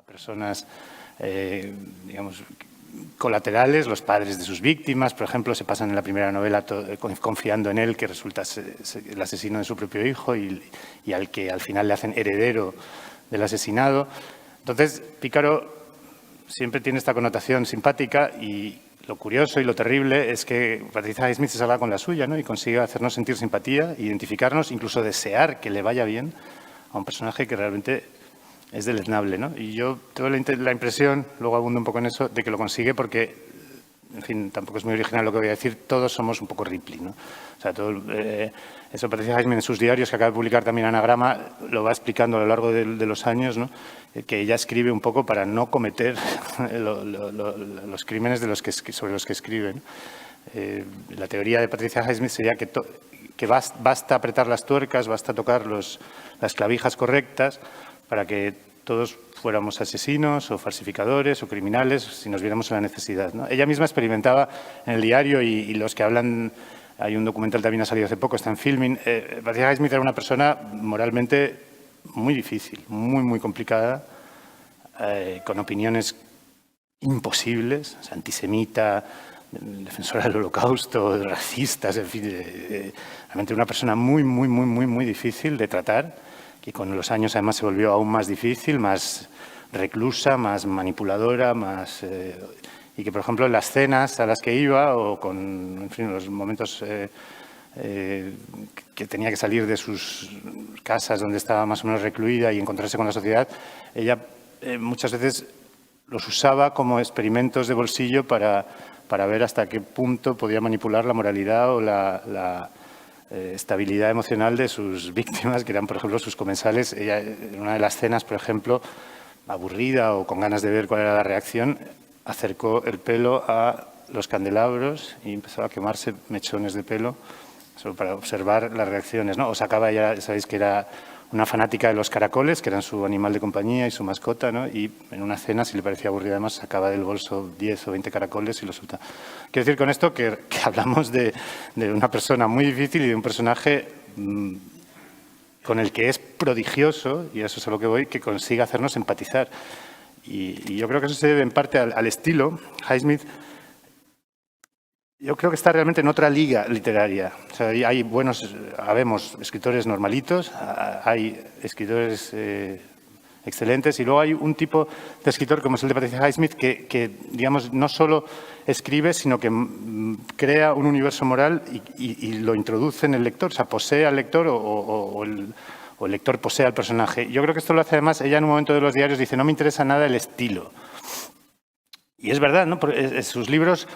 personas, digamos, colaterales, los padres de sus víctimas, por ejemplo, se pasan en la primera novela confiando en él, que resulta el asesino de su propio hijo y al que al final le hacen heredero del asesinado. Entonces, Pícaro siempre tiene esta connotación simpática y lo curioso y lo terrible es que Patricia Highsmith se salga con la suya, ¿no? Y consigue hacernos sentir simpatía, identificarnos, incluso desear que le vaya bien a un personaje que realmente es deleznable, ¿no? Y yo tengo la impresión, luego abundo un poco en eso, de que lo consigue porque, en fin, tampoco es muy original lo que voy a decir, todos somos un poco Ripley, ¿no? O sea, eso Patricia Highsmith en sus diarios, que acaba de publicar también Anagrama, lo va explicando a lo largo de los años, ¿no? Que ella escribe un poco para no cometer los crímenes sobre los que escribe, ¿no? La teoría de Patricia Highsmith sería que basta apretar las tuercas, basta tocar las clavijas correctas para que todos fuéramos asesinos o falsificadores o criminales si nos viéramos en la necesidad, ¿no? Ella misma experimentaba en el diario y los que hablan, hay un documental también ha salido hace poco, está en Filmin. Patricia Highsmith era una persona moralmente muy difícil, muy complicada, con opiniones imposibles, o sea, antisemita, defensora del holocausto, racistas, en fin, realmente una persona muy difícil de tratar, que con los años además se volvió aún más difícil, más reclusa, más manipuladora, y que, por ejemplo, en las cenas a las que iba o en fin, los momentos que tenía que salir de sus casas donde estaba más o menos recluida y encontrarse con la sociedad, ella muchas veces los usaba como experimentos de bolsillo para ver hasta qué punto podía manipular la moralidad o la estabilidad emocional de sus víctimas, que eran, por ejemplo, sus comensales. Ella, en una de las cenas, por ejemplo, aburrida o con ganas de ver cuál era la reacción, acercó el pelo a los candelabros y empezó a quemarse mechones de pelo solo para observar las reacciones, ¿no? O sacaba, ya sabéis que era una fanática de los caracoles, que eran su animal de compañía y su mascota, ¿no? Y en una cena, si le parecía aburrida además, sacaba del bolso 10 o 20 caracoles y los soltaba. Quiero decir con esto que hablamos de una persona muy difícil y de un personaje con el que es prodigioso, y eso es a lo que voy, que consiga hacernos empatizar. Y yo creo que eso se debe en parte al estilo. Highsmith, yo creo que está realmente en otra liga literaria. O sea, hay habemos escritores normalitos, hay escritores excelentes y luego hay un tipo de escritor como es el de Patricia Highsmith que digamos, no solo escribe, sino que crea un universo moral y lo introduce en el lector, o sea, posee al lector o el lector posee al personaje. Yo creo que esto lo hace además, ella en un momento de los diarios dice, no me interesa nada el estilo. Y es verdad, ¿no? Porque sus libros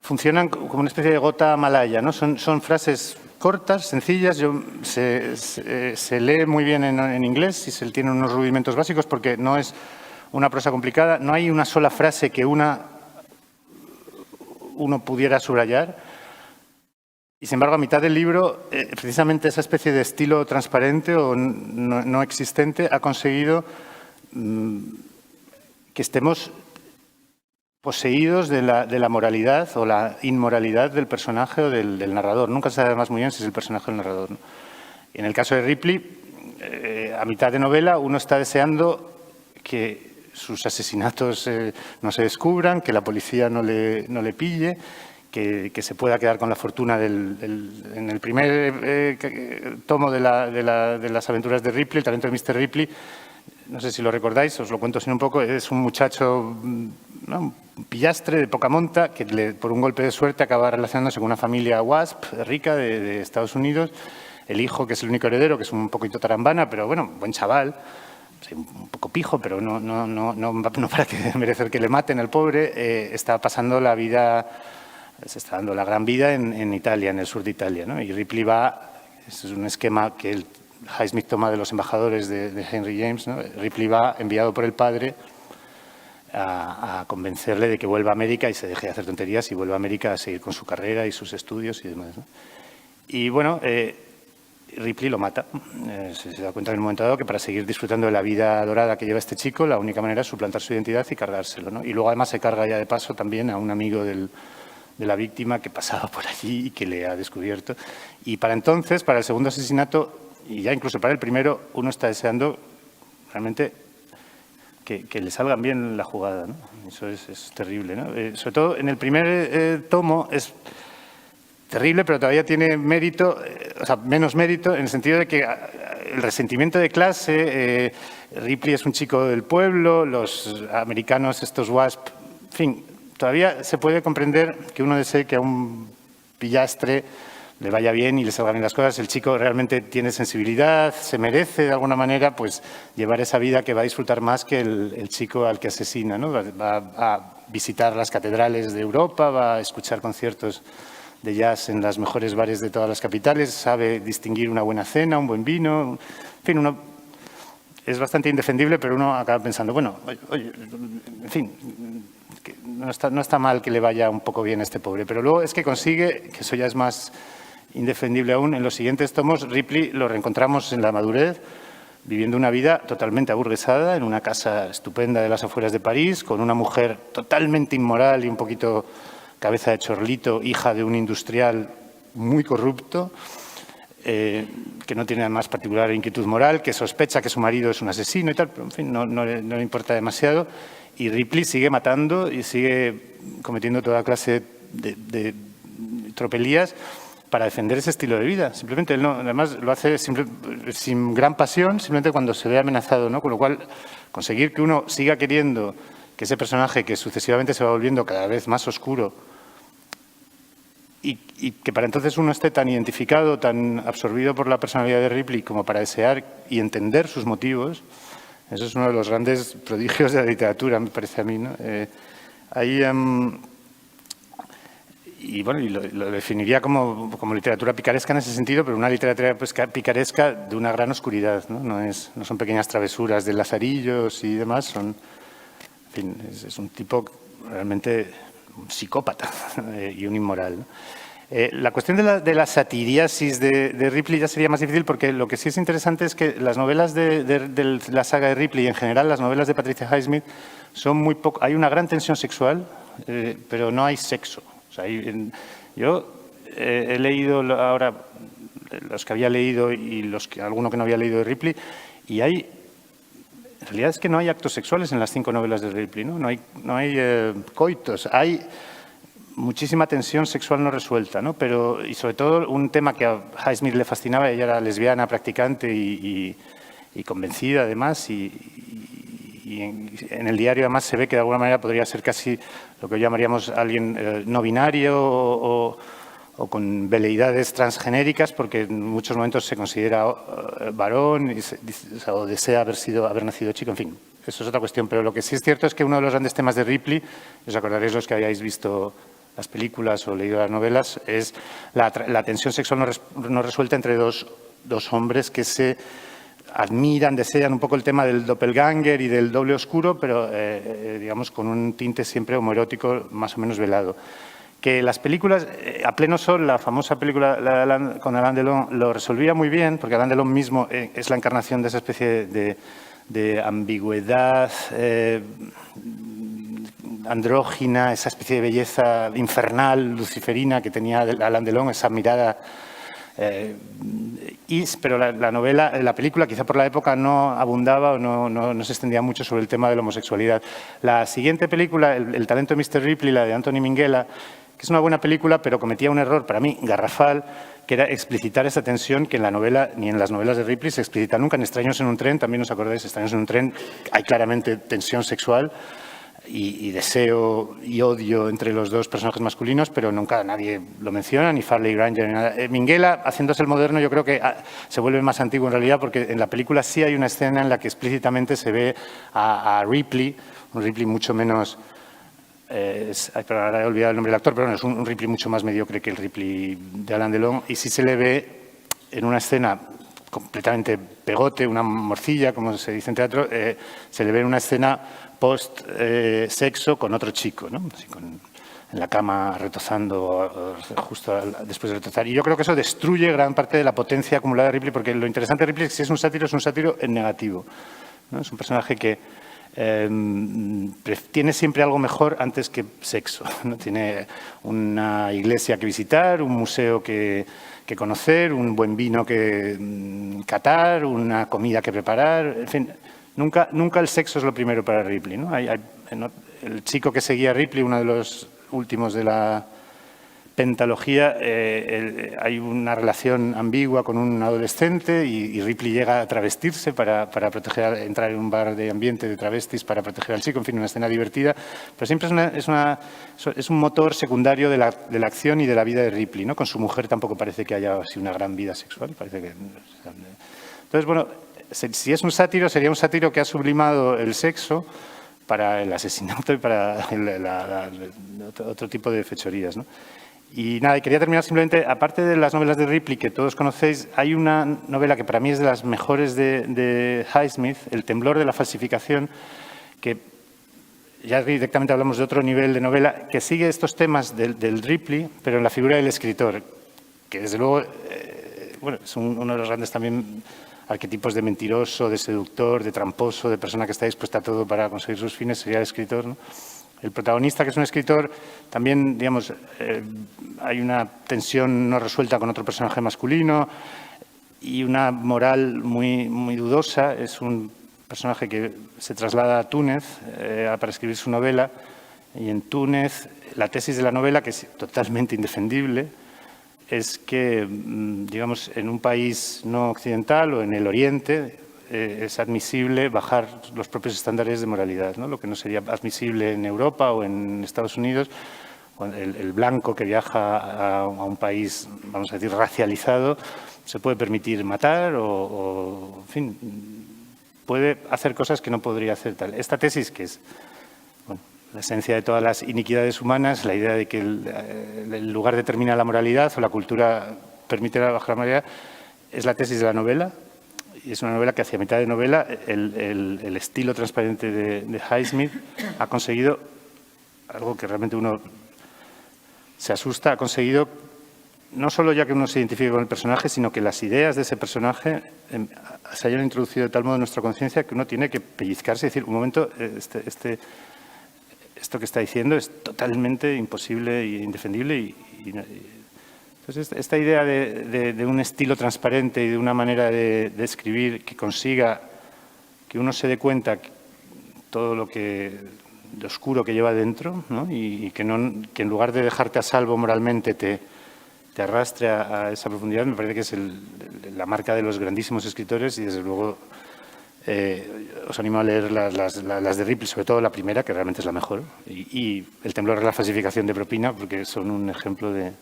funcionan como una especie de gota malaya, ¿no? Son frases cortas, sencillas. Se lee muy bien en inglés y se tiene unos rudimentos básicos porque no es una prosa complicada. No hay una sola frase que uno pudiera subrayar. Y, sin embargo, a mitad del libro, precisamente esa especie de estilo transparente o no existente ha conseguido que estemos poseídos de la moralidad o la inmoralidad del personaje o del narrador. Nunca se sabe además muy bien si es el personaje o el narrador, ¿no? Y en el caso de Ripley, a mitad de novela, uno está deseando que sus asesinatos no se descubran, que la policía no le pille, que se pueda quedar con la fortuna en el primer tomo de las aventuras de Ripley, el talento de Mr. Ripley. No sé si lo recordáis, os lo cuento así un poco. Es un muchacho, ¿no?, un pillastre de poca monta que por un golpe de suerte acaba relacionándose con una familia WASP rica de Estados Unidos. El hijo, que es el único heredero, que es un poquito tarambana, pero bueno, buen chaval, sí, un poco pijo, pero no para que merecer que le maten al pobre. Está pasando la vida, se está dando la gran vida en Italia, en el sur de Italia, ¿no? Y Ripley es un esquema que Highsmith toma de los embajadores de Henry James, ¿no? Ripley va enviado por el padre a convencerle de que vuelva a América y se deje de hacer tonterías y vuelva a América a seguir con su carrera y sus estudios y demás, ¿no? Y bueno, Ripley lo mata. Se da cuenta en un momento dado que para seguir disfrutando de la vida dorada que lleva este chico, la única manera es suplantar su identidad y cargárselo, ¿no? Y luego además se carga ya de paso también a un amigo de la víctima que pasaba por allí y que le ha descubierto. Y para entonces, para el segundo asesinato, y ya incluso para el primero, uno está deseando realmente que le salgan bien la jugada, ¿no? Eso es terrible, ¿no? Sobre todo en el primer tomo es terrible, pero todavía tiene mérito, o sea, menos mérito, en el sentido de que el resentimiento de clase, Ripley es un chico del pueblo, los americanos, estos WASP, en fin, todavía se puede comprender que uno desee que a un pillastre le vaya bien y le salgan bien las cosas. El chico realmente tiene sensibilidad, se merece de alguna manera pues llevar esa vida que va a disfrutar más que el chico al que asesina, ¿no? Va a visitar las catedrales de Europa, va a escuchar conciertos de jazz en los mejores bares de todas las capitales, sabe distinguir una buena cena, un buen vino, en fin, uno es bastante indefendible, pero uno acaba pensando, bueno, oye, en fin, que no está mal que le vaya un poco bien a este pobre, pero luego es que consigue, que eso ya es más indefendible aún, en los siguientes tomos Ripley lo reencontramos en la madurez, viviendo una vida totalmente aburguesada, en una casa estupenda de las afueras de París, con una mujer totalmente inmoral y un poquito cabeza de chorlito, hija de un industrial muy corrupto, que no tiene además particular inquietud moral, que sospecha que su marido es un asesino y tal, pero en fin, no le importa demasiado. Y Ripley sigue matando y sigue cometiendo toda clase de tropelías para defender ese estilo de vida. Simplemente él no, además lo hace sin gran pasión, simplemente cuando se ve amenazado, ¿no? Con lo cual, conseguir que uno siga queriendo que ese personaje que sucesivamente se va volviendo cada vez más oscuro y que para entonces uno esté tan identificado, tan absorbido por la personalidad de Ripley como para desear y entender sus motivos, eso es uno de los grandes prodigios de la literatura, me parece a mí, ¿no? Y bueno, lo definiría como literatura picaresca en ese sentido, pero una literatura picaresca de una gran oscuridad, ¿no? No son pequeñas travesuras de lazarillos y demás, en fin, es un tipo realmente un psicópata y un inmoral, ¿no? La cuestión de la satiriasis de Ripley ya sería más difícil, porque lo que sí es interesante es que las novelas de la saga de Ripley y en general las novelas de Patricia Highsmith son muy poco. Hay una gran tensión sexual, pero no hay sexo. O sea, yo he leído ahora los que había leído y alguno que no había leído de Ripley, y en realidad es que no hay actos sexuales en las 5 novelas de Ripley, ¿no? No hay coitos, hay muchísima tensión sexual no resuelta, ¿no? Pero, y sobre todo un tema que a Highsmith le fascinaba, ella era lesbiana, practicante y convencida además, y en el diario además se ve que de alguna manera podría ser casi lo que llamaríamos alguien no binario o con veleidades transgenéricas, porque en muchos momentos se considera varón o desea haber nacido chico, en fin, eso es otra cuestión. Pero lo que sí es cierto es que uno de los grandes temas de Ripley, os acordaréis los que hayáis visto las películas o leído las novelas, es la tensión sexual no resuelta entre dos hombres que se admiran, desean, un poco el tema del doppelganger y del doble oscuro, pero digamos con un tinte siempre homoerótico más o menos velado. Que las películas, A pleno sol, la famosa película con Alain Delon, lo resolvía muy bien, porque Alain Delon mismo es la encarnación de esa especie de ambigüedad andrógina, esa especie de belleza infernal, luciferina que tenía Alain Delon, esa mirada. Pero la película, quizá por la época, no abundaba o no se extendía mucho sobre el tema de la homosexualidad. La siguiente película, El talento de Mr. Ripley, la de Anthony Minghella, que es una buena película, pero cometía un error, para mí, garrafal, que era explicitar esa tensión que en la novela, ni en las novelas de Ripley, se explicita nunca. En Extraños en un tren, también os acordáis, Extraños en un tren, hay claramente tensión sexual y deseo y odio entre los dos personajes masculinos, pero nunca nadie lo menciona, ni Farley Granger, ni nada. Minghella, haciéndose el moderno, yo creo que se vuelve más antiguo en realidad, porque en la película sí hay una escena en la que explícitamente se ve a Ripley, un Ripley mucho menos... pero ahora he olvidado el nombre del actor, pero bueno, es un Ripley mucho más mediocre que el Ripley de Alain Delon, y sí se le ve en una escena completamente pegote, una morcilla, como se dice en teatro, se le ve en una escena post-sexo con otro chico, ¿no? Así en la cama retozando justo después de retozar. Y yo creo que eso destruye gran parte de la potencia acumulada de Ripley, porque lo interesante de Ripley es que si es un sátiro en negativo, ¿no? Es un personaje que tiene siempre algo mejor antes que sexo, ¿no? Tiene una iglesia que visitar, un museo que conocer, un buen vino que catar, una comida que preparar, en fin, Nunca el sexo es lo primero para Ripley, ¿no? El chico que seguía a Ripley, uno de los últimos de la pentalogía, hay una relación ambigua con un adolescente y Ripley llega a travestirse para proteger, entrar en un bar de ambiente de travestis para proteger al chico, en fin, una escena divertida, pero siempre es un motor secundario de la acción y de la vida de Ripley, ¿no? Con su mujer tampoco parece que haya así una gran vida sexual, parece que... Entonces, bueno, si es un sátiro, sería un sátiro que ha sublimado el sexo para el asesinato y para otro tipo de fechorías, ¿no? Y nada, quería terminar simplemente, aparte de las novelas de Ripley que todos conocéis, hay una novela que para mí es de las mejores de Highsmith, El temblor de la falsificación, que ya directamente hablamos de otro nivel de novela, que sigue estos temas del Ripley, pero en la figura del escritor, que desde luego bueno, es uno de los grandes también arquetipos de mentiroso, de seductor, de tramposo, de persona que está dispuesta a todo para conseguir sus fines, sería el escritor, ¿no? El protagonista, que es un escritor, también, digamos, hay una tensión no resuelta con otro personaje masculino y una moral muy dudosa. Es un personaje que se traslada a Túnez para escribir su novela y en Túnez la tesis de la novela, que es totalmente indefendible, es que, digamos, en un país no occidental o en el Oriente es admisible bajar los propios estándares de moralidad, ¿no? Lo que no sería admisible en Europa o en Estados Unidos. El blanco que viaja a un país, vamos a decir, racializado, se puede permitir matar o en fin, puede hacer cosas que no podría hacer tal. Esta tesis, que es la esencia de todas las iniquidades humanas, la idea de que el lugar determina la moralidad o la cultura permite bajar la moralidad, es la tesis de la novela. Y es una novela que hacia mitad de novela el estilo transparente de Highsmith ha conseguido algo que realmente uno se asusta, ha conseguido no solo ya que uno se identifique con el personaje, sino que las ideas de ese personaje se hayan introducido de tal modo en nuestra conciencia que uno tiene que pellizcarse y decir, un momento, esto que está diciendo es totalmente imposible e indefendible. Entonces, esta idea de un estilo transparente y de una manera de escribir que consiga que uno se dé cuenta todo lo de oscuro que lleva dentro, ¿no? y que en lugar de dejarte a salvo moralmente te arrastre a esa profundidad, me parece que es la marca de los grandísimos escritores y desde luego os animo a leer las de Ripley, sobre todo la primera, que realmente es la mejor, y El temblor de la falsificación de propina, porque son un ejemplo de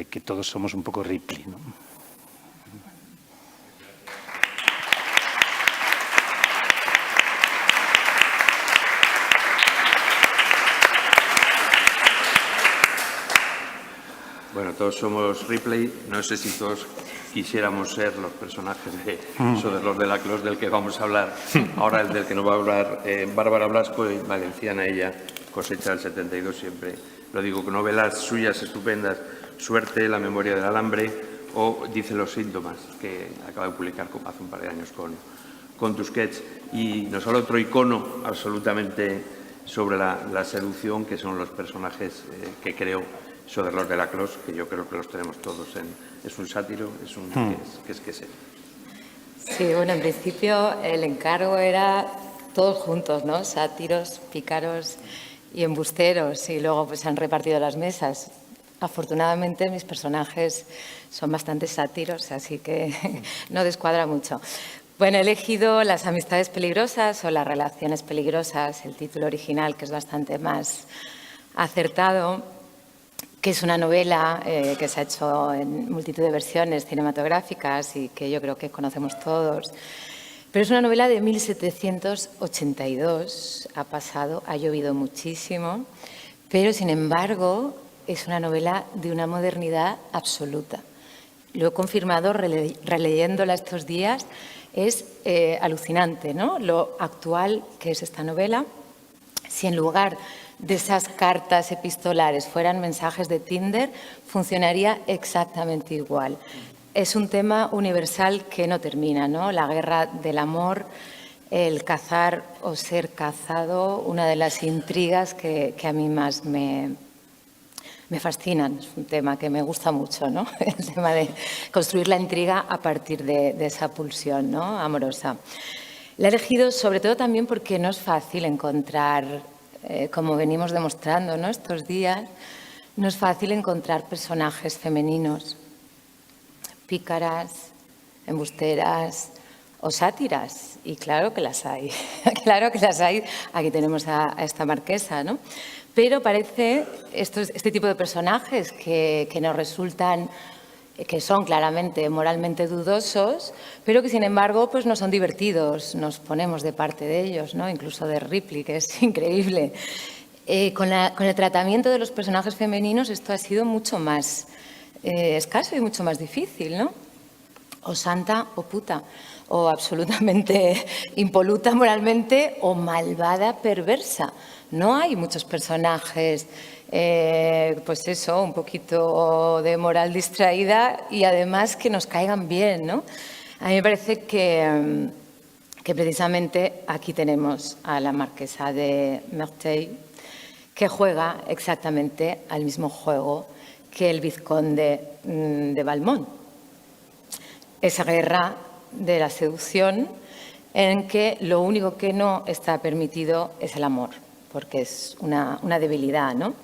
que todos somos un poco Ripley, ¿no? Bueno, todos somos Ripley. No sé si todos quisiéramos ser los personajes de Soderlos de Laclos del que vamos a hablar. Ahora el del que nos va a hablar Bárbara Blasco, y valenciana ella, cosecha del 72 siempre. Lo digo, con novelas suyas estupendas, Suerte, La memoria del alambre o Dice los síntomas, que acaba de publicar hace un par de años con Tusquets. Y nos habla otro icono absolutamente sobre la seducción, que son los personajes que creo Soderlos de Laclos, que yo creo que los tenemos todos. Es un sátiro, es un que es él. Sí, bueno, en principio el encargo era todos juntos, ¿no? Sátiros, pícaros y embusteros, y luego pues se han repartido las mesas. Afortunadamente mis personajes son bastante sátiros, así que no descuadra mucho. Bueno, he elegido Las amistades peligrosas o Las relaciones peligrosas, el título original, que es bastante más acertado, que es una novela que se ha hecho en multitud de versiones cinematográficas y que yo creo que conocemos todos. Pero es una novela de 1782, ha llovido muchísimo, pero sin embargo es una novela de una modernidad absoluta. Lo he confirmado releyéndola estos días, es alucinante, ¿no? Lo actual que es esta novela. Si en lugar de esas cartas epistolares fueran mensajes de Tinder, funcionaría exactamente igual. Es un tema universal que no termina, ¿no? La guerra del amor, el cazar o ser cazado, una de las intrigas que a mí más me fascinan. Es un tema que me gusta mucho, ¿no? El tema de construir la intriga a partir de esa pulsión, ¿no? Amorosa. La he elegido sobre todo también porque no es fácil encontrar, como venimos demostrando, ¿no?, estos días, no es fácil encontrar personajes femeninos, pícaras, embusteras o sátiras. Y claro que las hay, claro que las hay. Aquí tenemos a esta marquesa, ¿no? Pero parece este tipo de personajes que nos resultan, que son claramente moralmente dudosos, pero que sin embargo pues no son divertidos, nos ponemos de parte de ellos, ¿no? Incluso de Ripley, que es increíble. Con el tratamiento de los personajes femeninos esto ha sido mucho más escaso y mucho más difícil, ¿no? O santa o puta, o absolutamente impoluta moralmente o malvada perversa. No hay muchos personajes, pues eso, un poquito de moral distraída y además que nos caigan bien, ¿no? A mí me parece que precisamente aquí tenemos a la marquesa de Merteuil, que juega exactamente al mismo juego que el vizconde de Valmont. Esa guerra de la seducción en que lo único que no está permitido es el amor, porque es una debilidad, ¿no?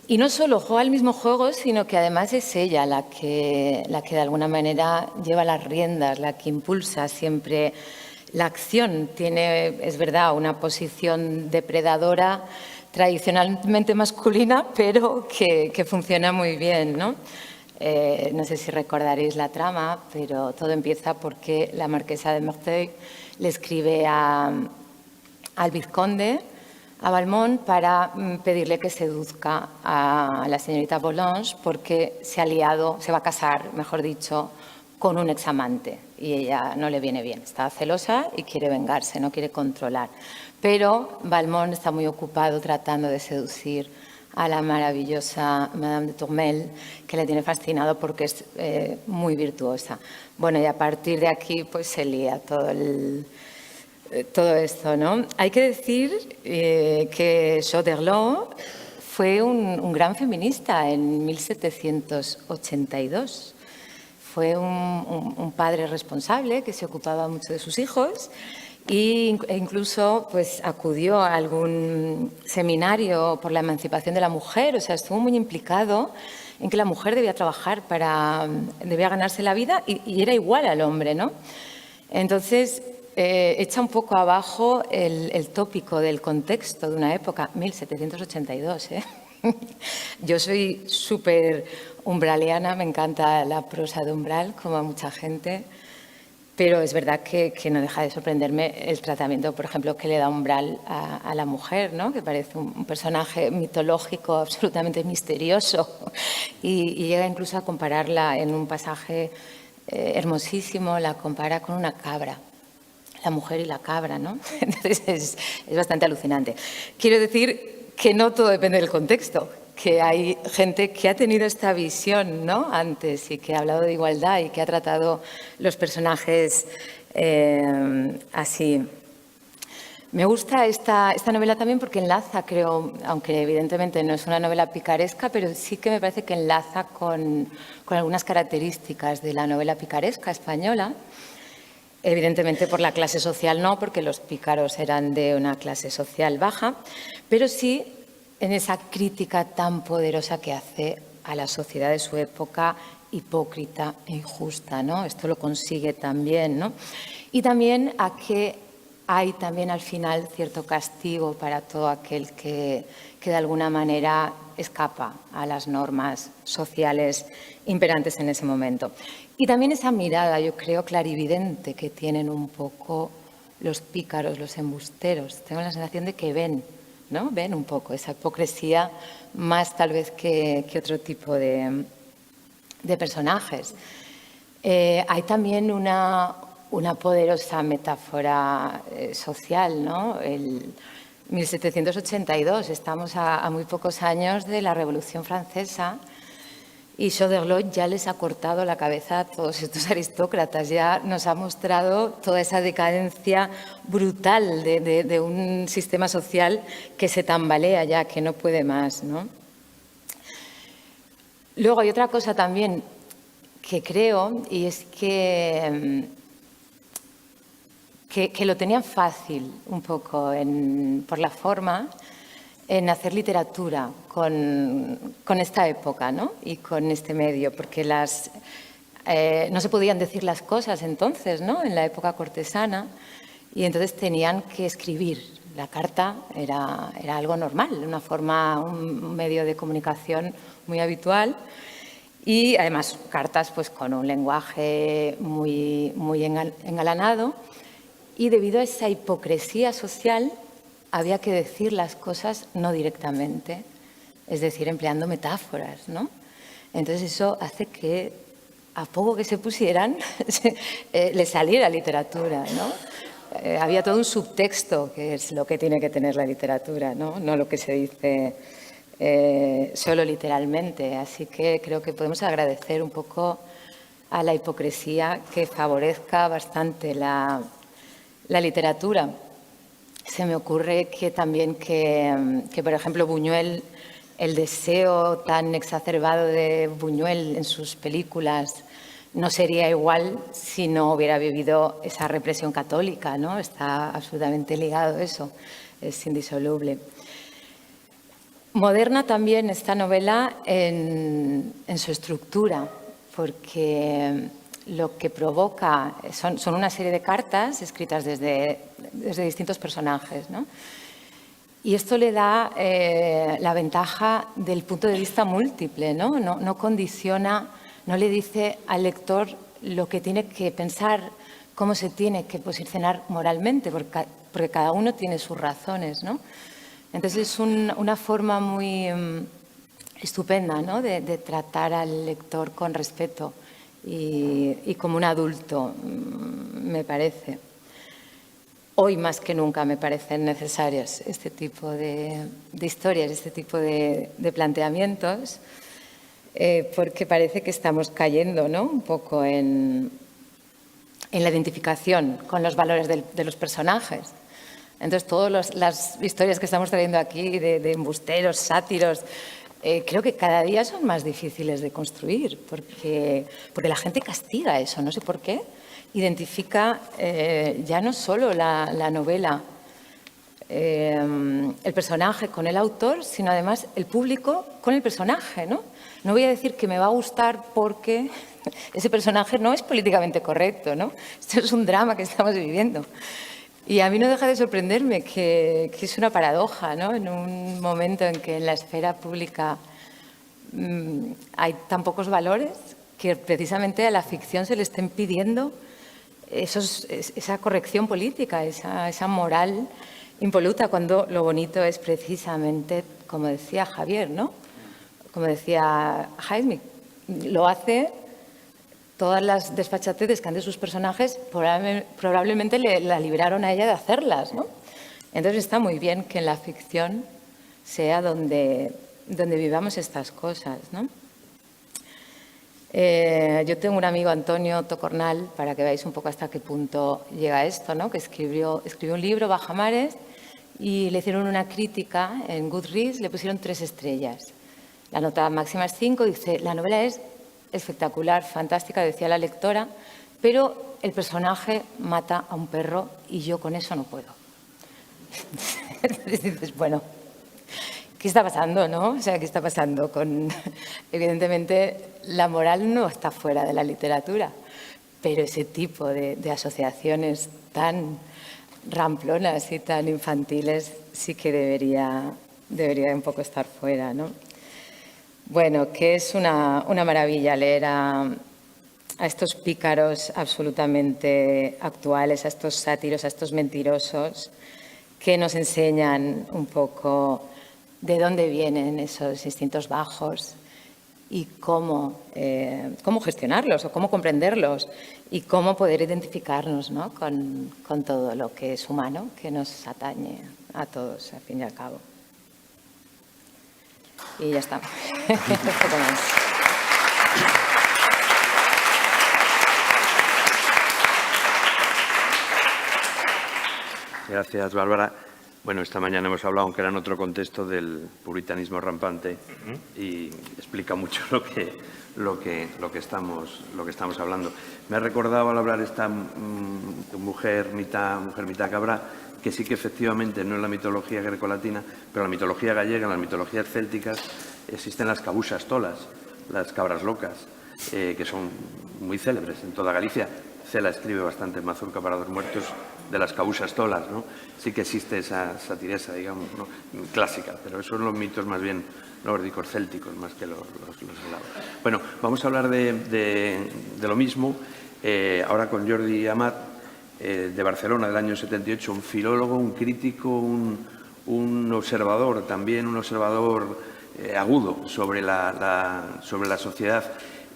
Y no solo juega el mismo juego, sino que además es ella la que de alguna manera lleva las riendas, la que impulsa siempre la acción. Tiene, es verdad, una posición depredadora tradicionalmente masculina, pero que funciona muy bien, ¿no? No sé si recordaréis la trama, pero todo empieza porque la marquesa de Merteuil le escribe al vizconde, a Valmont, para pedirle que seduzca a la señorita Volanges porque se va a casar, mejor dicho, con un examante y ella no le viene bien. Está celosa y quiere vengarse, no quiere controlar. Pero Valmont está muy ocupado tratando de seducir a la maravillosa Madame de Tourmel, que le tiene fascinado porque es muy virtuosa. Bueno, y a partir de aquí pues se lía todo esto, ¿no? Hay que decir que Choderlos fue un gran feminista en 1782. Fue un padre responsable que se ocupaba mucho de sus hijos e incluso pues, acudió a algún seminario por la emancipación de la mujer. O sea, estuvo muy implicado en que la mujer debía trabajar, debía ganarse la vida y era igual al hombre, ¿no? Entonces, echa un poco abajo el tópico del contexto de una época, 1782, ¿eh? Yo soy súper umbraliana, me encanta la prosa de Umbral, como a mucha gente, pero es verdad que no deja de sorprenderme el tratamiento, por ejemplo, que le da Umbral a la mujer, ¿no? Que parece un personaje mitológico absolutamente misterioso y llega incluso a compararla en un pasaje hermosísimo, la compara con una cabra. La mujer y la cabra, ¿no? Entonces es bastante alucinante. Quiero decir que no todo depende del contexto, que hay gente que ha tenido esta visión, ¿no?, antes y que ha hablado de igualdad y que ha tratado los personajes así. Me gusta esta novela también porque enlaza, creo, aunque evidentemente no es una novela picaresca, pero sí que me parece que enlaza con algunas características de la novela picaresca española. Evidentemente por la clase social no, porque los pícaros eran de una clase social baja, pero sí en esa crítica tan poderosa que hace a la sociedad de su época, hipócrita e injusta, ¿no? Esto lo consigue también, ¿no? Y también a que hay también al final cierto castigo para todo aquel que de alguna manera escapa a las normas sociales imperantes en ese momento. Y también esa mirada, yo creo, clarividente que tienen un poco los pícaros, los embusteros. Tengo la sensación de que ven, ¿no? Ven un poco esa hipocresía más tal vez que otro tipo de personajes. Hay también una poderosa metáfora social, ¿no? El 1782, estamos a muy pocos años de la Revolución Francesa y Choderlos ya les ha cortado la cabeza a todos estos aristócratas, ya nos ha mostrado toda esa decadencia brutal de un sistema social que se tambalea ya, que no puede más, ¿no? Luego hay otra cosa también que creo, y es que que lo tenían fácil un poco por la forma en hacer literatura con esta época, ¿no? Y con este medio, porque no se podían decir las cosas entonces, ¿no? En la época cortesana, y entonces tenían que escribir. La carta era algo normal, un medio de comunicación muy habitual, y además cartas pues con un lenguaje muy engalanado, y debido a esa hipocresía social había que decir las cosas no directamente, es decir, empleando metáforas, ¿no? Entonces eso hace que a poco que se pusieran le saliera literatura, ¿no? Había todo un subtexto, que es lo que tiene que tener la literatura, ¿no? No lo que se dice solo literalmente. Así que creo que podemos agradecer un poco a la hipocresía que favorezca bastante la literatura. Se me ocurre que también que, por ejemplo, Buñuel, el deseo tan exacerbado de Buñuel en sus películas no sería igual si no hubiera vivido esa represión católica, ¿no? Está absolutamente ligado eso, es indisoluble. Moderna también esta novela en su estructura, porque lo que provoca son una serie de cartas escritas desde distintos personajes, ¿no? Y esto le da la ventaja del punto de vista múltiple, ¿no? No condiciona, no le dice al lector lo que tiene que pensar, cómo se tiene que posicionar moralmente, porque cada uno tiene sus razones, ¿no? Entonces es una forma muy estupenda, ¿no? de tratar al lector con respeto y como un adulto, me parece. Hoy más que nunca me parecen necesarias este tipo de historias, este tipo de planteamientos, porque parece que estamos cayendo, ¿no? Un poco en la identificación con los valores de los personajes. Entonces, todas las historias que estamos trayendo aquí de embusteros, sátiros, creo que cada día son más difíciles de construir, porque la gente castiga eso, no sé por qué. Identifica ya no solo la novela, el personaje con el autor, sino además el público con el personaje, ¿no? No voy a decir que me va a gustar porque ese personaje no es políticamente correcto, ¿no? Esto es un drama que estamos viviendo. Y a mí no deja de sorprenderme que es una paradoja, ¿no? En un momento en que en la esfera pública hay tan pocos valores que precisamente a la ficción se le estén pidiendo esa corrección política, esa moral impoluta, cuando lo bonito es precisamente, como decía Javier, ¿no? Como decía Jaime, lo hace. Todas las desfachateces que han de sus personajes probablemente la liberaron a ella de hacerlas, ¿no? Entonces está muy bien que en la ficción sea donde vivamos estas cosas, ¿no? Yo tengo un amigo, Antonio Tocornal, para que veáis un poco hasta qué punto llega esto, ¿no? Que escribió un libro, Bajamares, y le hicieron una crítica en Goodreads, le pusieron 3 estrellas. La nota máxima es 5, dice, la novela es espectacular, fantástica, decía la lectora, pero el personaje mata a un perro y yo con eso no puedo. Entonces dices, bueno, ¿qué está pasando, no? O sea, ¿qué está pasando? Evidentemente, la moral no está fuera de la literatura, pero ese tipo de asociaciones tan ramplonas y tan infantiles sí que debería un poco estar fuera, ¿no? Bueno, que es una maravilla leer a estos pícaros absolutamente actuales, a estos sátiros, a estos mentirosos, que nos enseñan un poco de dónde vienen esos instintos bajos y cómo gestionarlos o cómo comprenderlos y cómo poder identificarnos, ¿no? con todo lo que es humano, que nos atañe a todos, al fin y al cabo. Y ya está. Gracias, Bárbara. Bueno, esta mañana hemos hablado, aunque era en otro contexto, del puritanismo rampante y explica mucho lo que estamos hablando. Me ha recordado al hablar esta mujer mitad cabra, que sí que efectivamente no en la mitología grecolatina, pero en la mitología gallega, en las mitologías célticas, existen las cabuchas tolas, las cabras locas, que son muy célebres en toda Galicia. Cela escribe bastante en Mazurca para dos muertos de las cabuchas tolas, ¿no? Sí que existe esa satiresa, digamos, ¿no? Clásica, pero esos son los mitos más bien nórdicos, célticos, más que los eslavos. Bueno, vamos a hablar de lo mismo, ahora con Jordi Amat, de Barcelona, del año 78, un filólogo, un crítico, un observador, también un observador agudo sobre la sociedad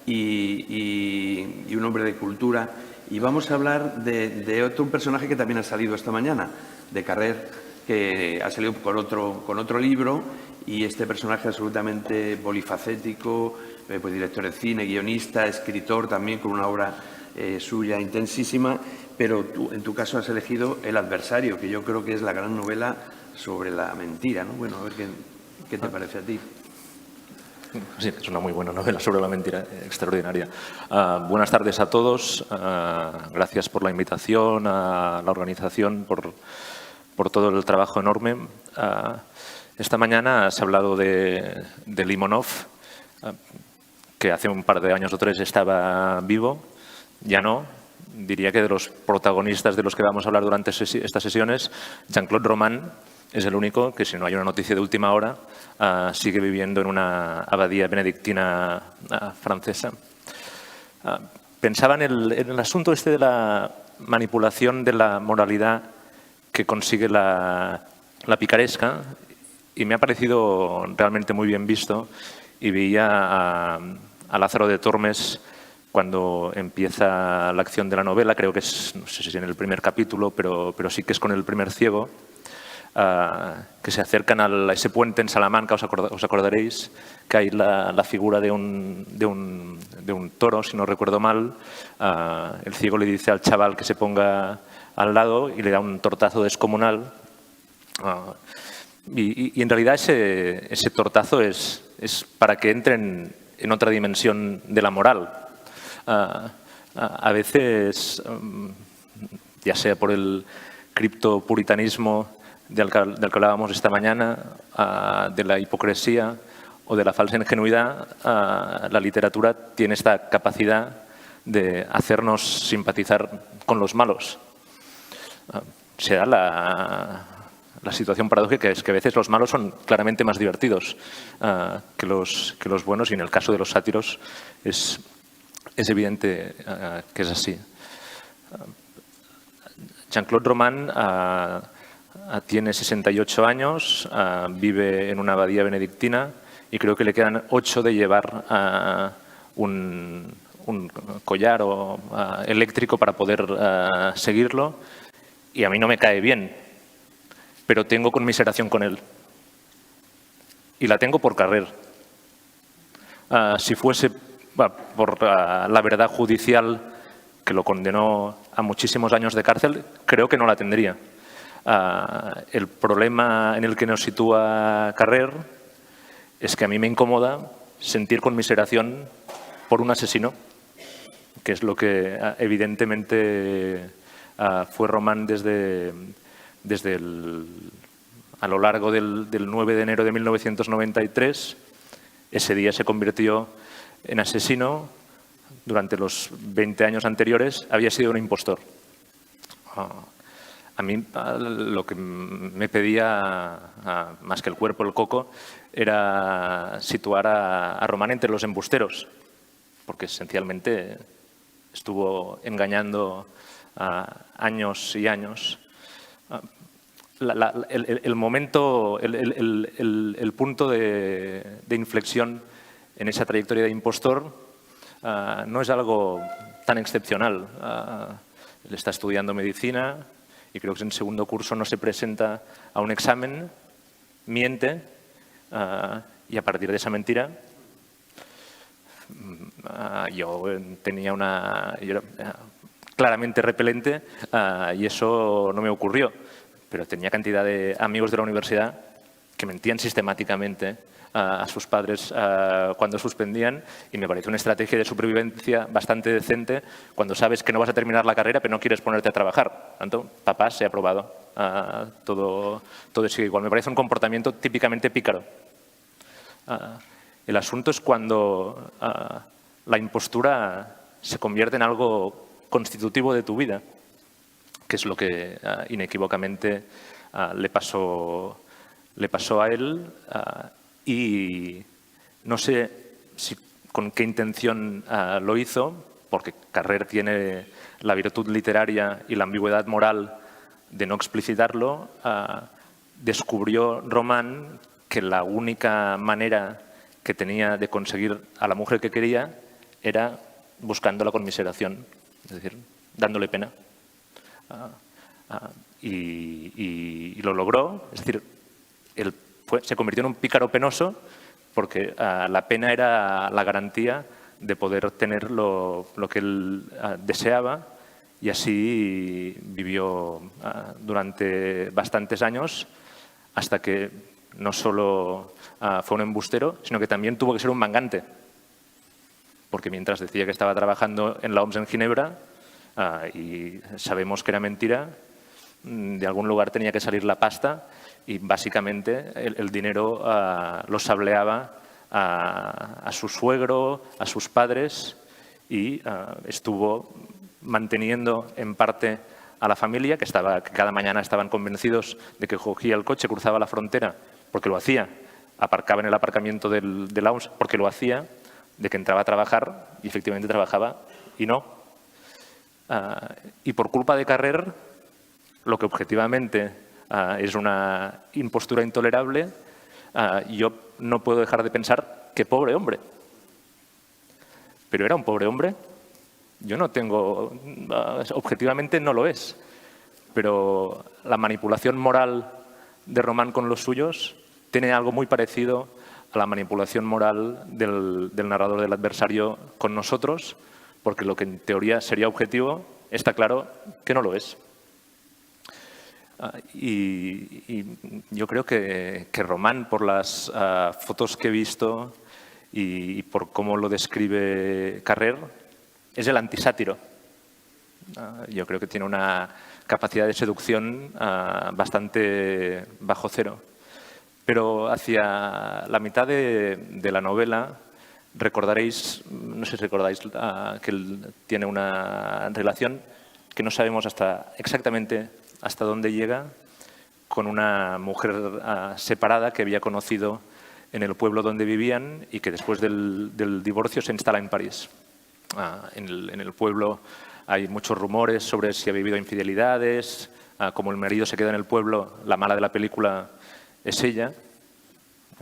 y un hombre de cultura. Y vamos a hablar de otro personaje que también ha salido esta mañana, de Carrer, que ha salido con otro libro, y este personaje absolutamente polifacético, pues director de cine, guionista, escritor también, con una obra suya intensísima, pero tú, en tu caso, has elegido El adversario, que yo creo que es la gran novela sobre la mentira, ¿no? Bueno, a ver qué te parece a ti. Sí, es una muy buena novela sobre la mentira, extraordinaria. Buenas tardes a todos. Gracias por la invitación, a la organización, por todo el trabajo enorme. Esta mañana se ha hablado de Limonov, que hace un par de años o 3 estaba vivo. Ya no. Diría que de los protagonistas de los que vamos a hablar durante estas sesiones, Jean-Claude Roman es el único que, si no hay una noticia de última hora, sigue viviendo en una abadía benedictina francesa. Pensaba en el asunto este de la manipulación de la moralidad que consigue la picaresca, y me ha parecido realmente muy bien visto, y veía a Lázaro de Tormes cuando empieza la acción de la novela, creo que es, no sé si en el primer capítulo, pero sí que es con el primer ciego, que se acercan a ese puente en Salamanca. Os acordaréis que hay la figura de un toro, si no recuerdo mal. El ciego le dice al chaval que se ponga al lado y le da un tortazo descomunal. Y en realidad ese tortazo es para que entren en otra dimensión de la moral. A veces, ya sea por el criptopuritanismo del que hablábamos esta mañana, de la hipocresía o de la falsa ingenuidad, la literatura tiene esta capacidad de hacernos simpatizar con los malos. Se da la situación paradójica, es que a veces los malos son claramente más divertidos que los buenos, y en el caso de los sátiros es evidente que es así. Jean-Claude Roman tiene 68 años, vive en una abadía benedictina y creo que le quedan 8 de llevar un collar eléctrico para poder seguirlo, y a mí no me cae bien, pero tengo conmiseración con él. Y la tengo por Carrer. Si fuese por la verdad judicial que lo condenó a muchísimos años de cárcel, creo que no la tendría. El problema en el que nos sitúa Carrer es que a mí me incomoda sentir conmiseración por un asesino, que es lo que evidentemente fue Roman a lo largo del 9 de enero de 1993. Ese día se convirtió en asesino. Durante los 20 años anteriores había sido un impostor. A mí lo que me pedía, más que el cuerpo, el coco, era situar a Roman entre los embusteros, porque esencialmente estuvo engañando años y años. El momento, el punto de inflexión en esa trayectoria de impostor no es algo tan excepcional. Él está estudiando medicina y creo que en segundo curso no se presenta a un examen, miente, y a partir de esa mentira yo era claramente repelente, y eso no me ocurrió. pero tenía cantidad de amigos de la universidad que mentían sistemáticamente a sus padres cuando suspendían, y me parece una estrategia de supervivencia bastante decente cuando sabes que no vas a terminar la carrera pero no quieres ponerte a trabajar. Tanto, papá, se ha aprobado. Todo sigue igual. Me parece un comportamiento típicamente pícaro. El asunto es cuando la impostura se convierte en algo constitutivo de tu vida, que es lo que inequívocamente le pasó a él, y no sé con qué intención lo hizo, porque Carrer tiene la virtud literaria y la ambigüedad moral de no explicitarlo. Descubrió Román que la única manera que tenía de conseguir a la mujer que quería era buscando la conmiseración, es decir, dándole pena. Y lo logró, es decir, él se convirtió en un pícaro penoso porque la pena era la garantía de poder tener lo que él deseaba, y así vivió durante bastantes años, hasta que no solo fue un embustero, sino que también tuvo que ser un mangante, porque mientras decía que estaba trabajando en la OMS en Ginebra, y sabemos que era mentira, de algún lugar tenía que salir la pasta, y básicamente el dinero lo sableaba a su suegro, a sus padres, y estuvo manteniendo en parte a la familia, que cada mañana estaban convencidos de que cogía el coche, cruzaba la frontera, porque lo hacía, aparcaba en el aparcamiento de la OMS porque lo hacía, de que entraba a trabajar y efectivamente trabajaba y no. Y por culpa de Carrer, lo que objetivamente es una impostura intolerable, yo no puedo dejar de pensar que pobre hombre. ¿Pero era un pobre hombre? Yo no tengo... objetivamente no lo es. Pero la manipulación moral de Román con los suyos tiene algo muy parecido a la manipulación moral del narrador del adversario con nosotros, porque lo que en teoría sería objetivo está claro que no lo es. Y yo creo que Román, por las fotos que he visto y por cómo lo describe Carrer, es el antisátiro. Yo creo que tiene una capacidad de seducción bastante bajo cero. Pero hacia la mitad de la novela recordaréis, no sé si recordáis, que él tiene una relación que no sabemos exactamente hasta dónde llega, con una mujer separada que había conocido en el pueblo donde vivían y que después del divorcio se instala en París. En el pueblo hay muchos rumores sobre si ha vivido infidelidades. Como el marido se queda en el pueblo, la mala de la película es ella.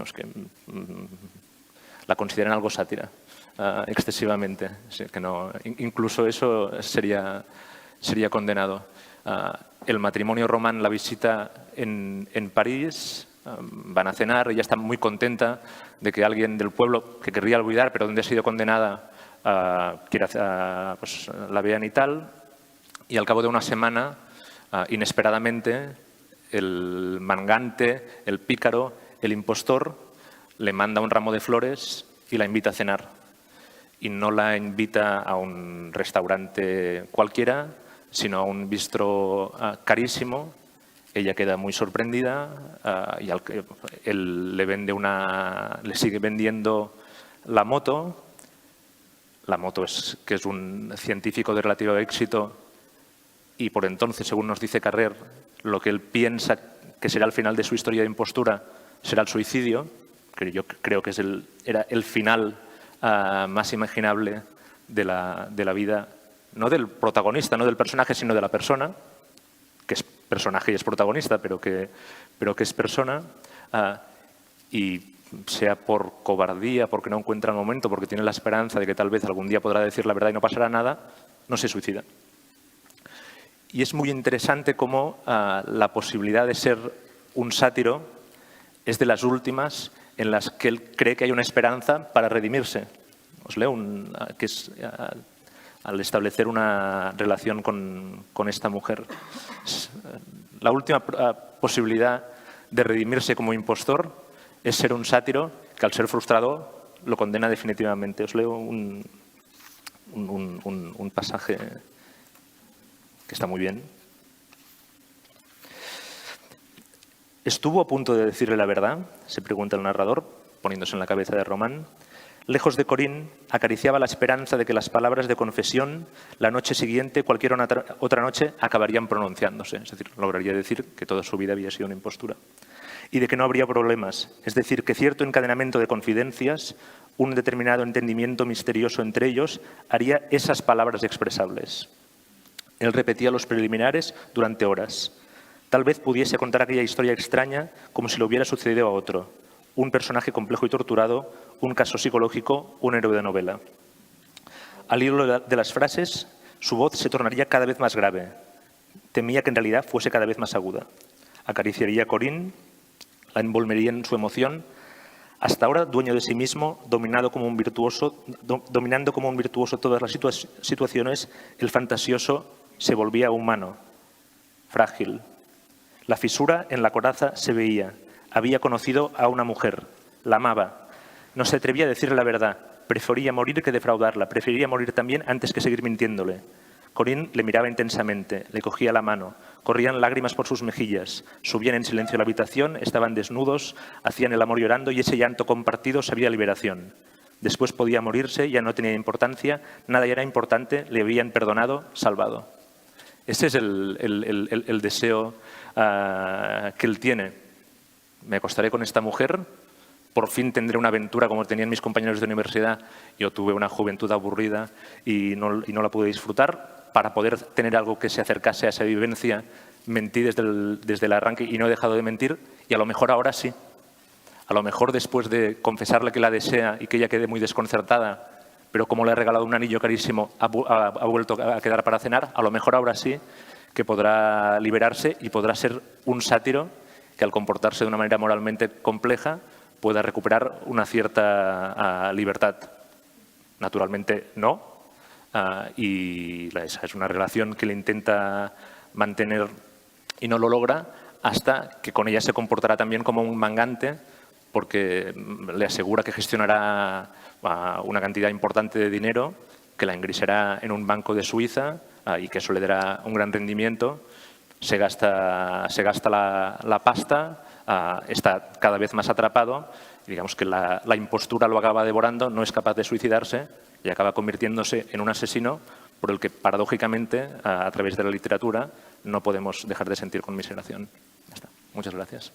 Es que la consideran algo sátira, excesivamente. Que no, incluso eso sería condenado. El matrimonio Román la visita en París, van a cenar, ella está muy contenta de que alguien del pueblo que querría olvidar, pero donde ha sido condenada, pues, la vean y tal. Y al cabo de una semana, inesperadamente, el mangante, el pícaro, el impostor, le manda un ramo de flores y la invita a cenar. Y no la invita a un restaurante cualquiera, sino a un bistro carísimo. Ella queda muy sorprendida y él le sigue vendiendo la moto. La moto que es un científico de relativo éxito, y por entonces, según nos dice Carrer, lo que él piensa que será el final de su historia de impostura será el suicidio, que yo creo que era el final más imaginable de la vida, no del protagonista, no del personaje, sino de la persona, que es personaje y es protagonista, pero que es persona, y sea por cobardía, porque no encuentra el momento, porque tiene la esperanza de que tal vez algún día podrá decir la verdad y no pasará nada, no se suicida. Y es muy interesante cómo la posibilidad de ser un sátiro es de las últimas en las que él cree que hay una esperanza para redimirse. Os leo que es al establecer una relación con esta mujer. La última posibilidad de redimirse como impostor es ser un sátiro que, al ser frustrado, lo condena definitivamente. Os leo un pasaje que está muy bien. ¿Estuvo a punto de decirle la verdad?, se pregunta el narrador, poniéndose en la cabeza de Román. Lejos de Corinne, acariciaba la esperanza de que las palabras de confesión, la noche siguiente, cualquier otra noche, acabarían pronunciándose. Es decir, lograría decir que toda su vida había sido una impostura. Y de que no habría problemas. Es decir, que cierto encadenamiento de confidencias, un determinado entendimiento misterioso entre ellos, haría esas palabras expresables. Él repetía los preliminares durante horas. Tal vez pudiese contar aquella historia extraña como si le hubiera sucedido a otro. Un personaje complejo y torturado, un caso psicológico, un héroe de novela. Al hilo de las frases, su voz se tornaría cada vez más grave. Temía que en realidad fuese cada vez más aguda. Acariciaría a Corinne, la envolvería en su emoción. Hasta ahora, dueño de sí mismo, dominando como un virtuoso todas las situaciones, el fantasioso se volvía humano, frágil. La fisura en la coraza se veía. Había conocido a una mujer, la amaba. No se atrevía a decirle la verdad. Prefería morir que defraudarla. Prefería morir también antes que seguir mintiéndole. Corinne le miraba intensamente, le cogía la mano. Corrían lágrimas por sus mejillas. Subían en silencio a la habitación, estaban desnudos, hacían el amor llorando y ese llanto compartido sabía liberación. Después podía morirse, ya no tenía importancia, nada ya era importante, le habían perdonado, salvado. Ese es el deseo que él tiene. Me acostaré con esta mujer, por fin tendré una aventura como tenían mis compañeros de universidad. Yo tuve una juventud aburrida y no la pude disfrutar. Para poder tener algo que se acercase a esa vivencia, mentí desde el arranque y no he dejado de mentir, y a lo mejor ahora sí. A lo mejor después de confesarle que la desea y que ella quede muy desconcertada, pero como le he regalado un anillo carísimo, ha vuelto a quedar para cenar, a lo mejor ahora sí que podrá liberarse y podrá ser un sátiro que, al comportarse de una manera moralmente compleja, pueda recuperar una cierta libertad. Naturalmente no, y esa es una relación que le intenta mantener y no lo logra, hasta que con ella se comportará también como un mangante, porque le asegura que gestionará una cantidad importante de dinero, que la ingresará en un banco de Suiza y que eso le dará un gran rendimiento. Se gasta la pasta, está cada vez más atrapado, y digamos que la impostura lo acaba devorando, no es capaz de suicidarse y acaba convirtiéndose en un asesino por el que, paradójicamente, a través de la literatura, no podemos dejar de sentir conmiseración. Ya está. Muchas gracias.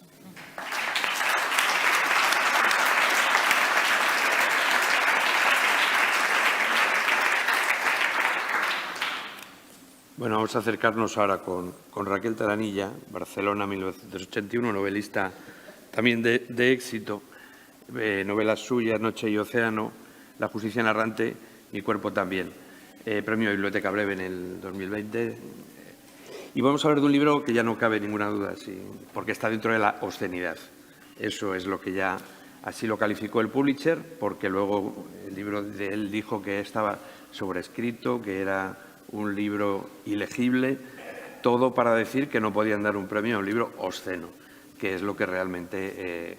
Bueno, vamos a acercarnos ahora con Raquel Taranilla, Barcelona, 1981, novelista también de éxito. Novelas suyas, Noche y Océano, La justicia narrante, Mi cuerpo también. Premio Biblioteca Breve en el 2020. Y vamos a hablar de un libro que ya no cabe ninguna duda, porque está dentro de la obscenidad. Eso es lo que ya así lo calificó el Pulitzer, porque luego el libro de él dijo que estaba sobrescrito, que era un libro ilegible, todo para decir que no podían dar un premio a un libro obsceno, que es lo que realmente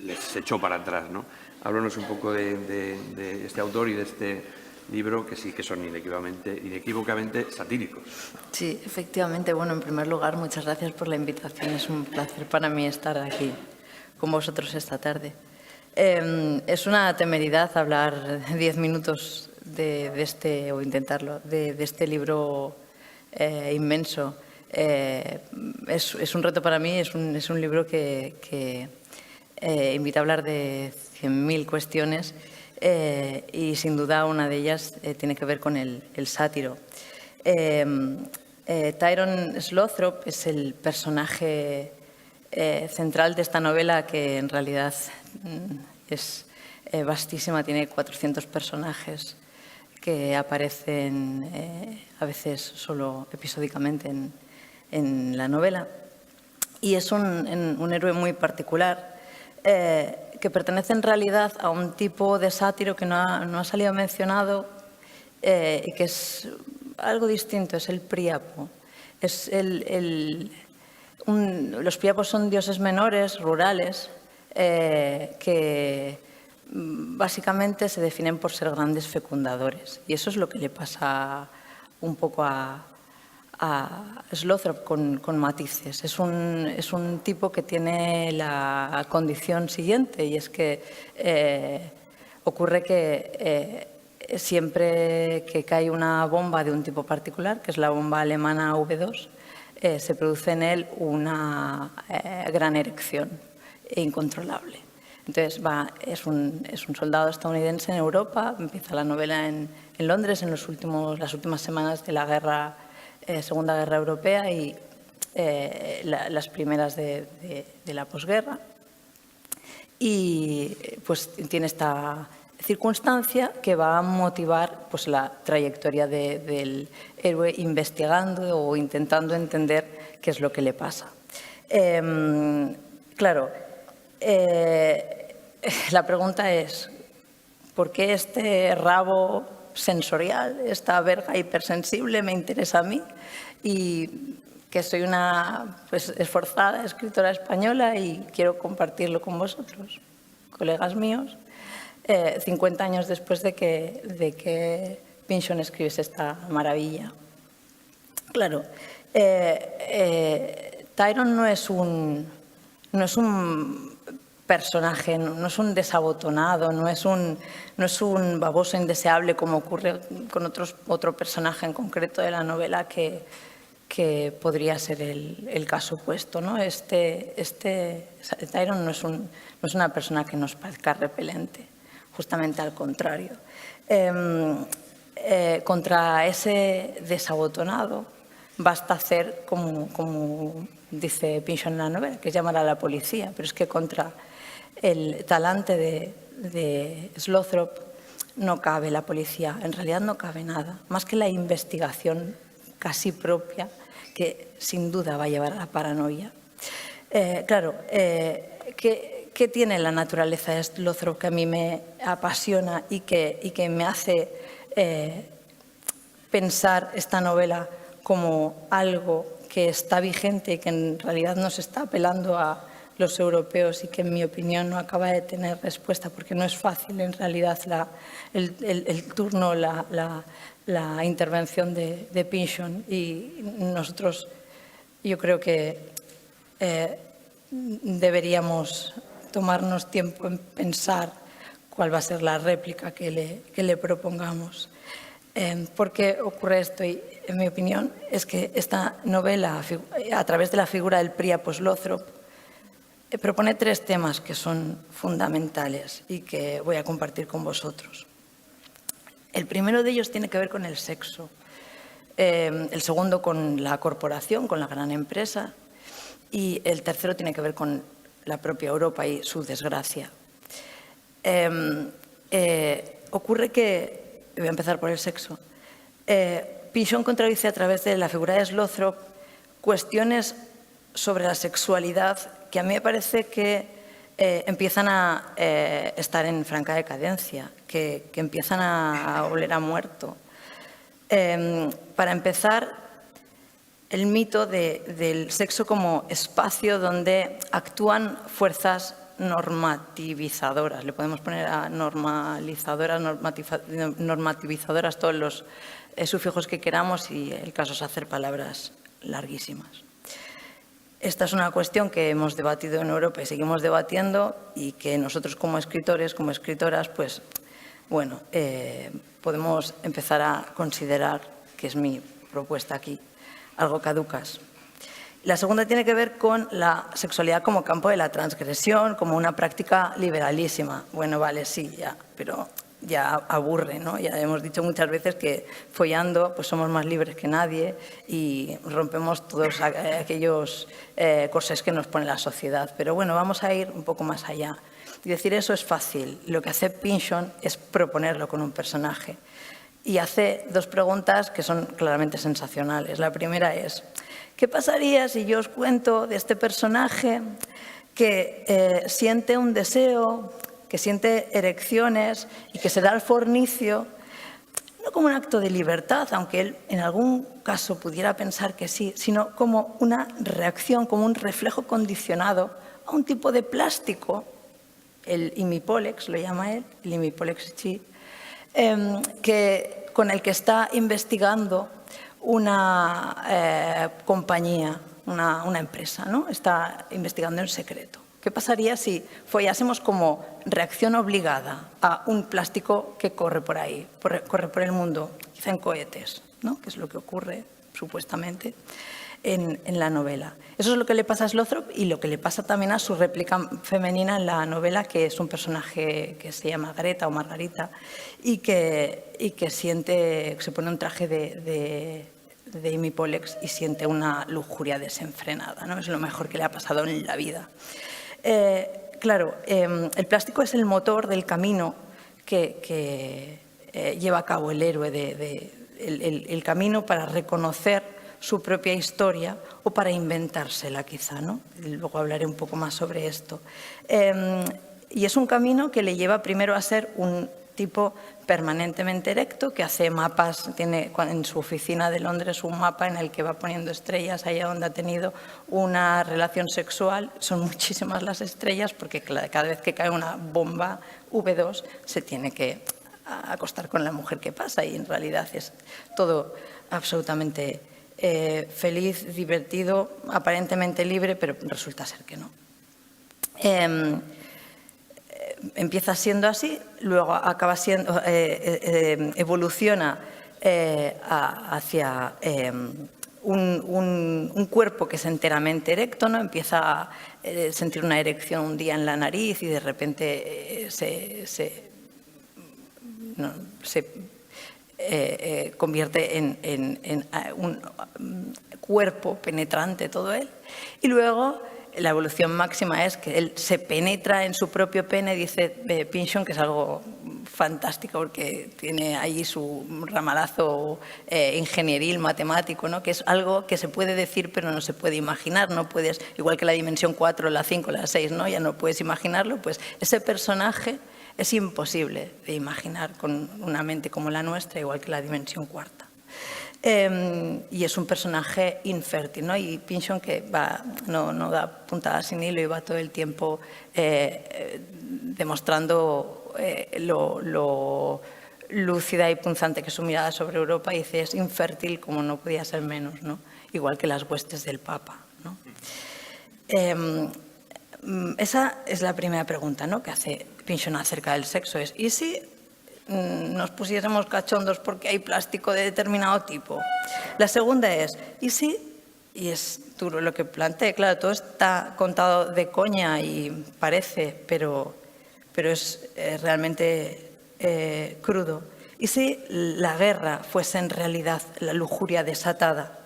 les echó para atrás, ¿no? Háblanos un poco de este autor y de este libro, que sí que son inequívocamente satíricos. Sí, efectivamente. Bueno, en primer lugar, muchas gracias por la invitación. Es un placer para mí estar aquí con vosotros esta tarde. Es una temeridad hablar 10 minutos de este, o intentarlo, de este libro inmenso. Es un reto para mí, es un libro que invita a hablar de 100.000 cuestiones y sin duda una de ellas tiene que ver con el sátiro. Tyrone Slothrop es el personaje central de esta novela, que en realidad es vastísima, tiene 400 personajes que aparecen a veces solo episódicamente en la novela. Y es un héroe muy particular que pertenece en realidad a un tipo de sátiro que no ha salido mencionado y que es algo distinto, es el Príapo. Los Príapos son dioses menores, rurales, que básicamente se definen por ser grandes fecundadores. Y eso es lo que le pasa un poco a Slothrop con matices. Es un tipo que tiene la condición siguiente, y es que ocurre que siempre que cae una bomba de un tipo particular, que es la bomba alemana V2, se produce en él una gran erección incontrolable. Entonces es un soldado estadounidense en Europa, empieza la novela en Londres en las últimas semanas de la Segunda Guerra Europea y las primeras de la posguerra. Y pues tiene esta circunstancia que va a motivar pues, la trayectoria del héroe investigando o intentando entender qué es lo que le pasa. Claro, la pregunta es, ¿por qué este rabo sensorial, esta verga hipersensible me interesa a mí? Y que soy una pues, esforzada escritora española y quiero compartirlo con vosotros, colegas míos, 50 años después de que Pynchon escribiese esta maravilla. Claro, Tyrone no es un personaje, no es un desabotonado, no es un baboso indeseable como ocurre con otro personaje en concreto de la novela que podría ser el caso opuesto, ¿no? Tyrone no es una persona que nos parezca repelente, justamente al contrario. Contra ese desabotonado basta hacer como dice Pynchon en la novela, que es llamar a la policía, pero es que contra el talante de Slothrop no cabe la policía, en realidad no cabe nada, más que la investigación casi propia, que sin duda va a llevar a la paranoia. Claro, ¿qué tiene la naturaleza de Slothrop que a mí me apasiona y que me hace pensar esta novela como algo que está vigente y que en realidad nos está apelando a los europeos y que en mi opinión no acaba de tener respuesta porque no es fácil en realidad el turno, la intervención de Pynchon, y nosotros yo creo que deberíamos tomarnos tiempo en pensar cuál va a ser la réplica que le propongamos. ¿Por qué ocurre esto? Y en mi opinión es que esta novela, a través de la figura del Príapo Slothrop, propone 3 temas que son fundamentales y que voy a compartir con vosotros. El primero de ellos tiene que ver con el sexo, el segundo con la corporación, con la gran empresa, y el tercero tiene que ver con la propia Europa y su desgracia. Ocurre que, voy a empezar por el sexo, Pynchon contradice a través de la figura de Slothrop cuestiones sobre la sexualidad que a mí me parece que empiezan a estar en franca decadencia, que empiezan a oler a muerto. Para empezar, el mito del sexo como espacio donde actúan fuerzas normativizadoras. Le podemos poner a normalizadoras, normativizadoras, todos los sufijos que queramos, y el caso es hacer palabras larguísimas. Esta es una cuestión que hemos debatido en Europa y seguimos debatiendo, y que nosotros como escritores, como escritoras, pues bueno, podemos empezar a considerar, que es mi propuesta aquí, algo caducas. La segunda tiene que ver con la sexualidad como campo de la transgresión, como una práctica liberalísima. Bueno, vale, sí, ya, pero ya aburre, ¿no? Ya hemos dicho muchas veces que follando pues somos más libres que nadie y rompemos todos aquellos corsés que nos pone la sociedad. Pero bueno, vamos a ir un poco más allá. Y decir eso es fácil. Lo que hace Pynchon es proponerlo con un personaje. Y hace 2 preguntas que son claramente sensacionales. La primera es, ¿qué pasaría si yo os cuento de este personaje que siente un deseo, que siente erecciones y que se da al fornicio no como un acto de libertad, aunque él en algún caso pudiera pensar que sí, sino como una reacción, como un reflejo condicionado a un tipo de plástico, el imipolex, lo llama él, el imipolex G, con el que está investigando una compañía, una empresa, ¿no? Está investigando en secreto. ¿Qué pasaría si follásemos como reacción obligada a un plástico que corre por ahí, corre por el mundo, quizá en cohetes, ¿no? Que es lo que ocurre, supuestamente, en la novela. Eso es lo que le pasa a Slothrop y lo que le pasa también a su réplica femenina en la novela, que es un personaje que se llama Greta o Margarita y que se pone un traje de imipolex y siente una lujuria desenfrenada, ¿no? Es lo mejor que le ha pasado en la vida. Claro, el plástico es el motor del camino que lleva a cabo el héroe, el camino para reconocer su propia historia o para inventársela quizá, ¿no? Luego hablaré un poco más sobre esto. Y es un camino que le lleva primero a ser un tipo permanentemente erecto, que hace mapas, tiene en su oficina de Londres un mapa en el que va poniendo estrellas allá donde ha tenido una relación sexual. Son muchísimas las estrellas porque cada vez que cae una bomba V2 se tiene que acostar con la mujer que pasa y en realidad es todo absolutamente feliz, divertido, aparentemente libre, pero resulta ser que no. Empieza siendo así, luego acaba siendo, evoluciona hacia un cuerpo que es enteramente erecto, ¿no? Empieza a sentir una erección un día en la nariz y de repente se convierte en un cuerpo penetrante todo él. Y luego la evolución máxima es que él se penetra en su propio pene, dice Pynchon, que es algo fantástico porque tiene allí su ramalazo ingenieril, matemático, ¿no? Que es algo que se puede decir pero no se puede imaginar, no puedes, igual que la dimensión 4, la 5, la 6, ¿no? Ya no puedes imaginarlo, pues ese personaje es imposible de imaginar con una mente como la nuestra, igual que la dimensión cuarta. Y es un personaje infértil, ¿no? Y Pynchon que no da puntadas sin hilo y va todo el tiempo demostrando lo lúcida y punzante que es su mirada sobre Europa, y dice, es infértil como no podía ser menos, ¿no? Igual que las huestes del Papa, ¿no? Esa es la primera pregunta, ¿no?, que hace Pynchon acerca del sexo, es ¿y si nos pusiésemos cachondos porque hay plástico de determinado tipo? La segunda es ¿y si? Y es duro lo que planteé, claro, todo está contado de coña y parece, pero es realmente crudo. ¿Y si la guerra fuese en realidad la lujuria desatada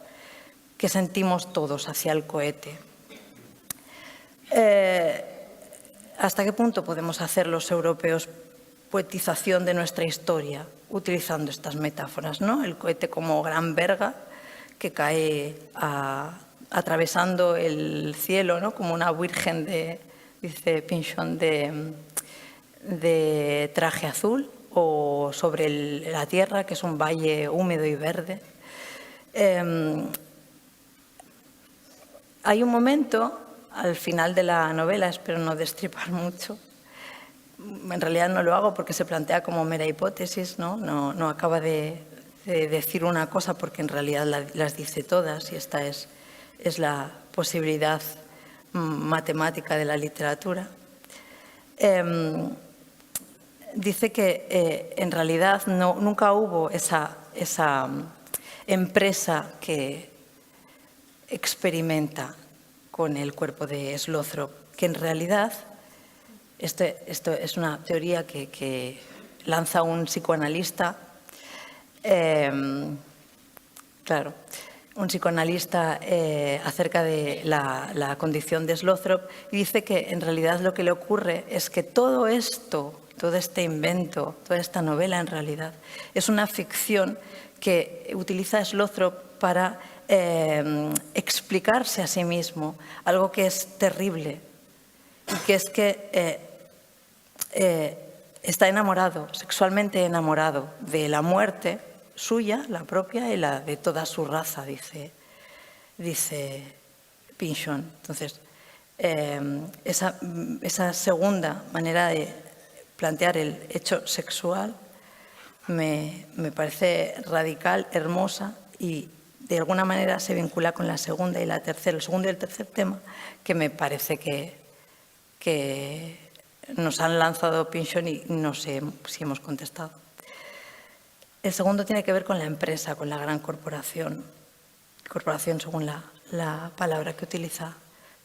que sentimos todos hacia el cohete? ¿Hasta qué punto podemos hacer los europeos poetización de nuestra historia utilizando estas metáforas, ¿no? El cohete como gran verga que cae atravesando el cielo, ¿no?, como una virgen dice Pynchon, de traje azul, o sobre la tierra, que es un valle húmedo y verde. Hay un momento al final de la novela, espero no destripar mucho, en realidad no lo hago porque se plantea como mera hipótesis, no acaba de decir una cosa porque en realidad las dice todas, y esta es la posibilidad matemática de la literatura. Dice que en realidad nunca hubo esa empresa que experimenta con el cuerpo de Slothrop, que en realidad, esto es una teoría que lanza un psicoanalista, un psicoanalista acerca de la condición de Slothrop, y dice que en realidad lo que le ocurre es que todo esto, todo este invento, toda esta novela en realidad, es una ficción que utiliza Slothrop para explicarse a sí mismo algo que es terrible, y que es que está enamorado, sexualmente enamorado de la muerte suya, la propia, y la de toda su raza, dice Pynchon. Entonces, esa segunda manera de plantear el hecho sexual me parece radical, hermosa, y de alguna manera se vincula con la segunda y la tercera, el segundo y el tercer tema, que me parece que nos han lanzado Pynchon y no sé si hemos contestado. El segundo tiene que ver con la empresa, con la gran corporación. Corporación según la palabra que utiliza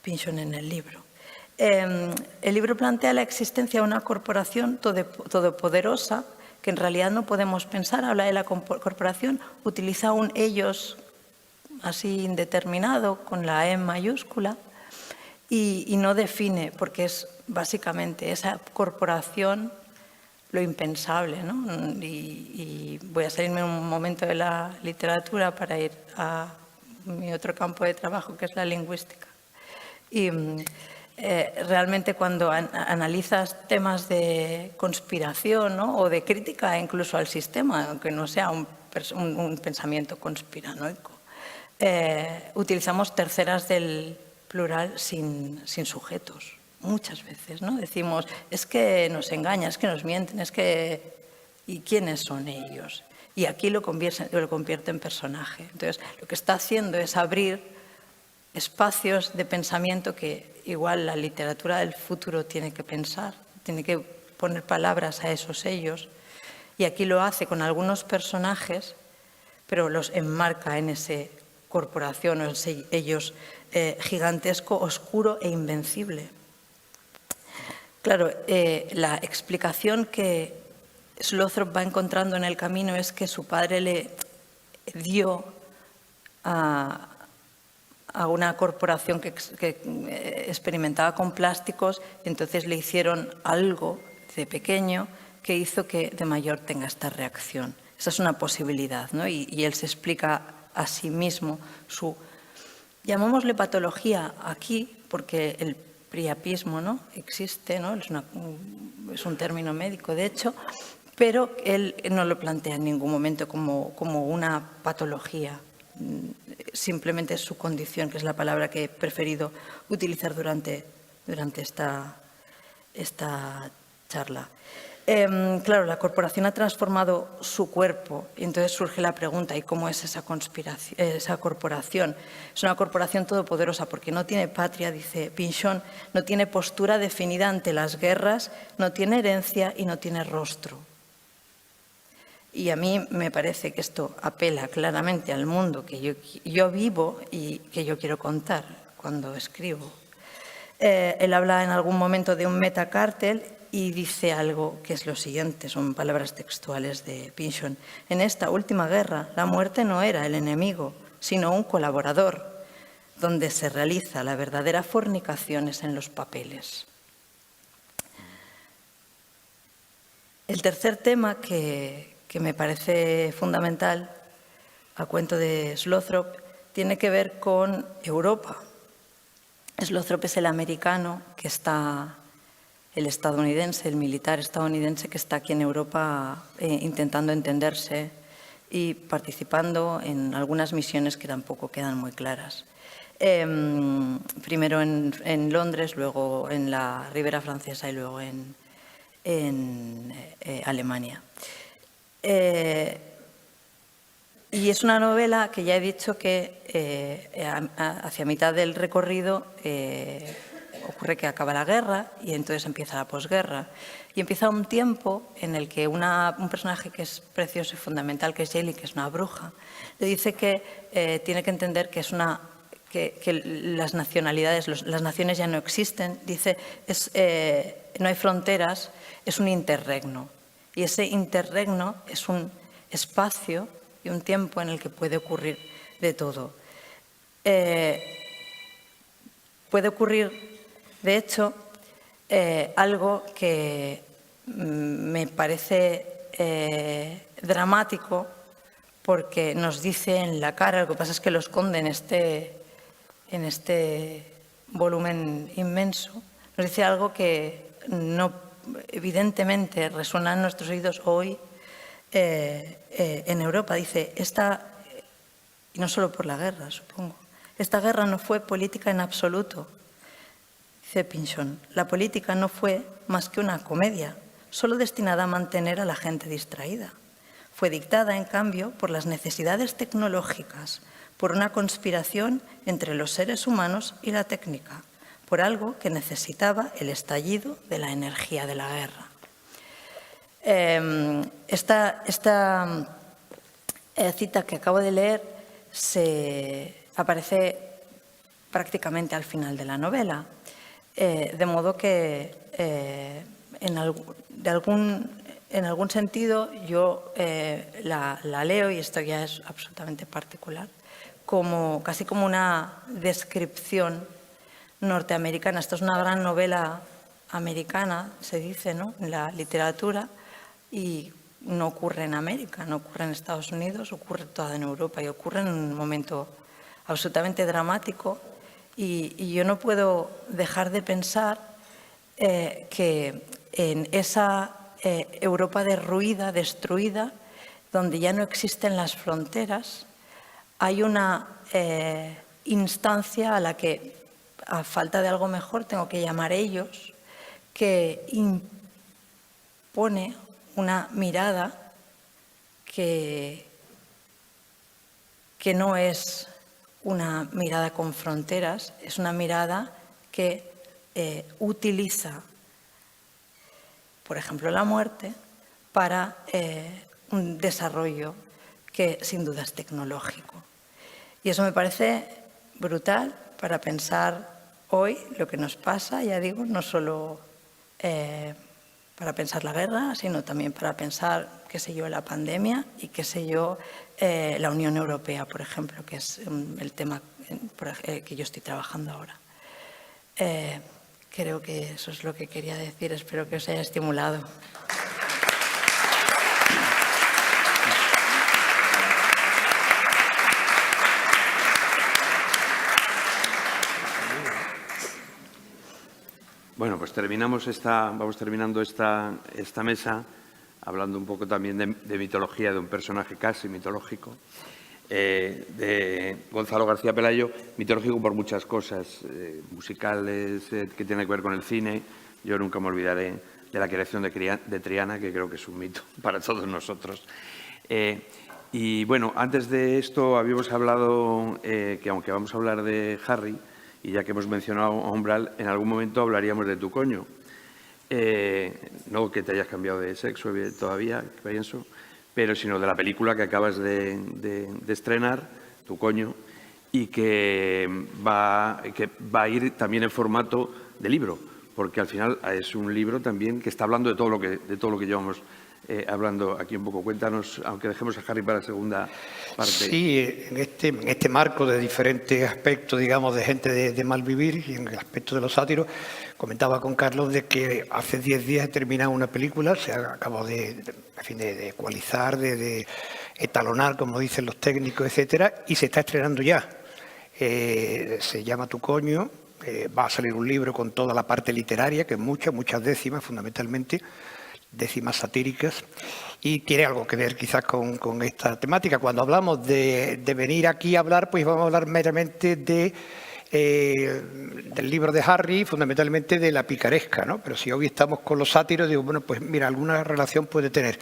Pynchon en el libro. El libro plantea la existencia de una corporación todopoderosa que en realidad no podemos pensar. Habla de la corporación, utiliza un ellos así indeterminado con la E mayúscula y no define, porque es básicamente esa corporación lo impensable, ¿no? Y voy a salirme un momento de la literatura para ir a mi otro campo de trabajo, que es la lingüística. Y realmente cuando analizas temas de conspiración, ¿no? O de crítica incluso al sistema, aunque no sea un pensamiento conspiranoico, utilizamos terceras del plural sin sujetos, muchas veces, ¿no? Decimos, es que nos engañan, es que nos mienten, es que... ¿Y quiénes son ellos? Y aquí lo convierte en personaje. Entonces, lo que está haciendo es abrir espacios de pensamiento que igual la literatura del futuro tiene que pensar, tiene que poner palabras a esos ellos. Y aquí lo hace con algunos personajes, pero los enmarca en ese corporación o ese ellos gigantesco, oscuro e invencible. Claro, la explicación que Slothrop va encontrando en el camino es que su padre le dio a una corporación que experimentaba con plásticos, y entonces le hicieron algo de pequeño que hizo que de mayor tenga esta reacción. Esa es una posibilidad, ¿no? Y él se explica a sí mismo su... Llamémosle patología aquí, porque el priapismo, ¿no? Existe, ¿no? Es un término médico, de hecho, pero él no lo plantea en ningún momento como una patología. Simplemente es su condición, que es la palabra que he preferido utilizar durante esta charla. Claro, la corporación ha transformado su cuerpo y entonces surge la pregunta, ¿y cómo es esa corporación? Es una corporación todopoderosa porque no tiene patria, dice Pynchon, no tiene postura definida ante las guerras, no tiene herencia y no tiene rostro. Y a mí me parece que esto apela claramente al mundo que yo vivo y que yo quiero contar cuando escribo. Él habla en algún momento de un metacártel y dice algo que es lo siguiente, son palabras textuales de Pynchon. En esta última guerra, la muerte no era el enemigo, sino un colaborador, donde se realiza la verdadera fornicación es en los papeles. El tercer tema que me parece fundamental, a cuento de Slothrop, tiene que ver con Europa. Slothrop es el americano que está, el estadounidense, el militar estadounidense que está aquí en Europa intentando entenderse y participando en algunas misiones que tampoco quedan muy claras. Primero en Londres, luego en la Ribera Francesa y luego en Alemania. Y es una novela que ya he dicho que hacia mitad del recorrido ocurre que acaba la guerra y entonces empieza la posguerra. Y empieza un tiempo en el que un personaje que es precioso y fundamental, que es Jelly, que es una bruja, le dice que tiene que entender que las nacionalidades, las naciones ya no existen. Dice, no hay fronteras, es un interregno. Y ese interregno es un espacio y un tiempo en el que puede ocurrir de todo. Puede ocurrir, de hecho, algo que me parece dramático porque nos dice en la cara, lo que pasa es que lo esconde en este volumen inmenso, nos dice algo que no evidentemente resuena en nuestros oídos hoy en Europa. Dice, y no solo por la guerra, supongo, esta guerra no fue política en absoluto. Dice Pynchon, la política no fue más que una comedia, solo destinada a mantener a la gente distraída. Fue dictada, en cambio, por las necesidades tecnológicas, por una conspiración entre los seres humanos y la técnica, por algo que necesitaba el estallido de la energía de la guerra. Esta cita que acabo de leer aparece prácticamente al final de la novela, de modo que en algún sentido yo la leo, y esto ya es absolutamente particular, casi como una descripción norteamericana. Esto es una gran novela americana, se dice, ¿no?, en la literatura, y no ocurre en América, no ocurre en Estados Unidos, ocurre toda en Europa y ocurre en un momento absolutamente dramático. Y yo no puedo dejar de pensar que en esa Europa derruida, destruida, donde ya no existen las fronteras, hay una instancia a la que, a falta de algo mejor, tengo que llamar ellos, que impone una mirada que no es una mirada con fronteras, es una mirada que utiliza, por ejemplo, la muerte para un desarrollo que sin duda es tecnológico. Y eso me parece brutal para pensar hoy lo que nos pasa, ya digo, no solo para pensar la guerra, sino también para pensar, qué sé yo, la pandemia y, qué sé yo, la Unión Europea, por ejemplo, que es el tema que yo estoy trabajando ahora. Creo que eso es lo que quería decir. Espero que os haya estimulado. Bueno, pues vamos terminando esta mesa hablando un poco también de mitología, de un personaje casi mitológico, de Gonzalo García Pelayo, mitológico por muchas cosas, musicales, que tienen que ver con el cine. Yo nunca me olvidaré de la creación de Triana, que creo que es un mito para todos nosotros. Y bueno, antes de esto habíamos hablado que aunque vamos a hablar de Harry, y ya que hemos mencionado a Umbral, en algún momento hablaríamos de Tu coño. No que te hayas cambiado de sexo todavía, pienso, pero sino de la película que acabas de estrenar, Tu coño, y que va a ir también en formato de libro, porque al final es un libro también que está hablando de todo lo que llevamos hablando aquí un poco. Cuéntanos, aunque dejemos a Harry para la segunda parte. Sí, en este marco de diferentes aspectos, digamos, de gente de mal vivir, y en el aspecto de los sátiros, comentaba con Carlos de que hace 10 días he terminado una película, se ha acabado de ecualizar, de etalonar, como dicen los técnicos, etcétera, y se está estrenando ya. Se llama Tu coño, va a salir un libro con toda la parte literaria, que es muchas décimas, fundamentalmente, décimas satíricas, y tiene algo que ver quizás con esta temática. Cuando hablamos de venir aquí a hablar, pues vamos a hablar meramente del libro de Harry, fundamentalmente de la picaresca, ¿no? Pero si hoy estamos con los sátiros, digo, bueno, pues mira, alguna relación puede tener.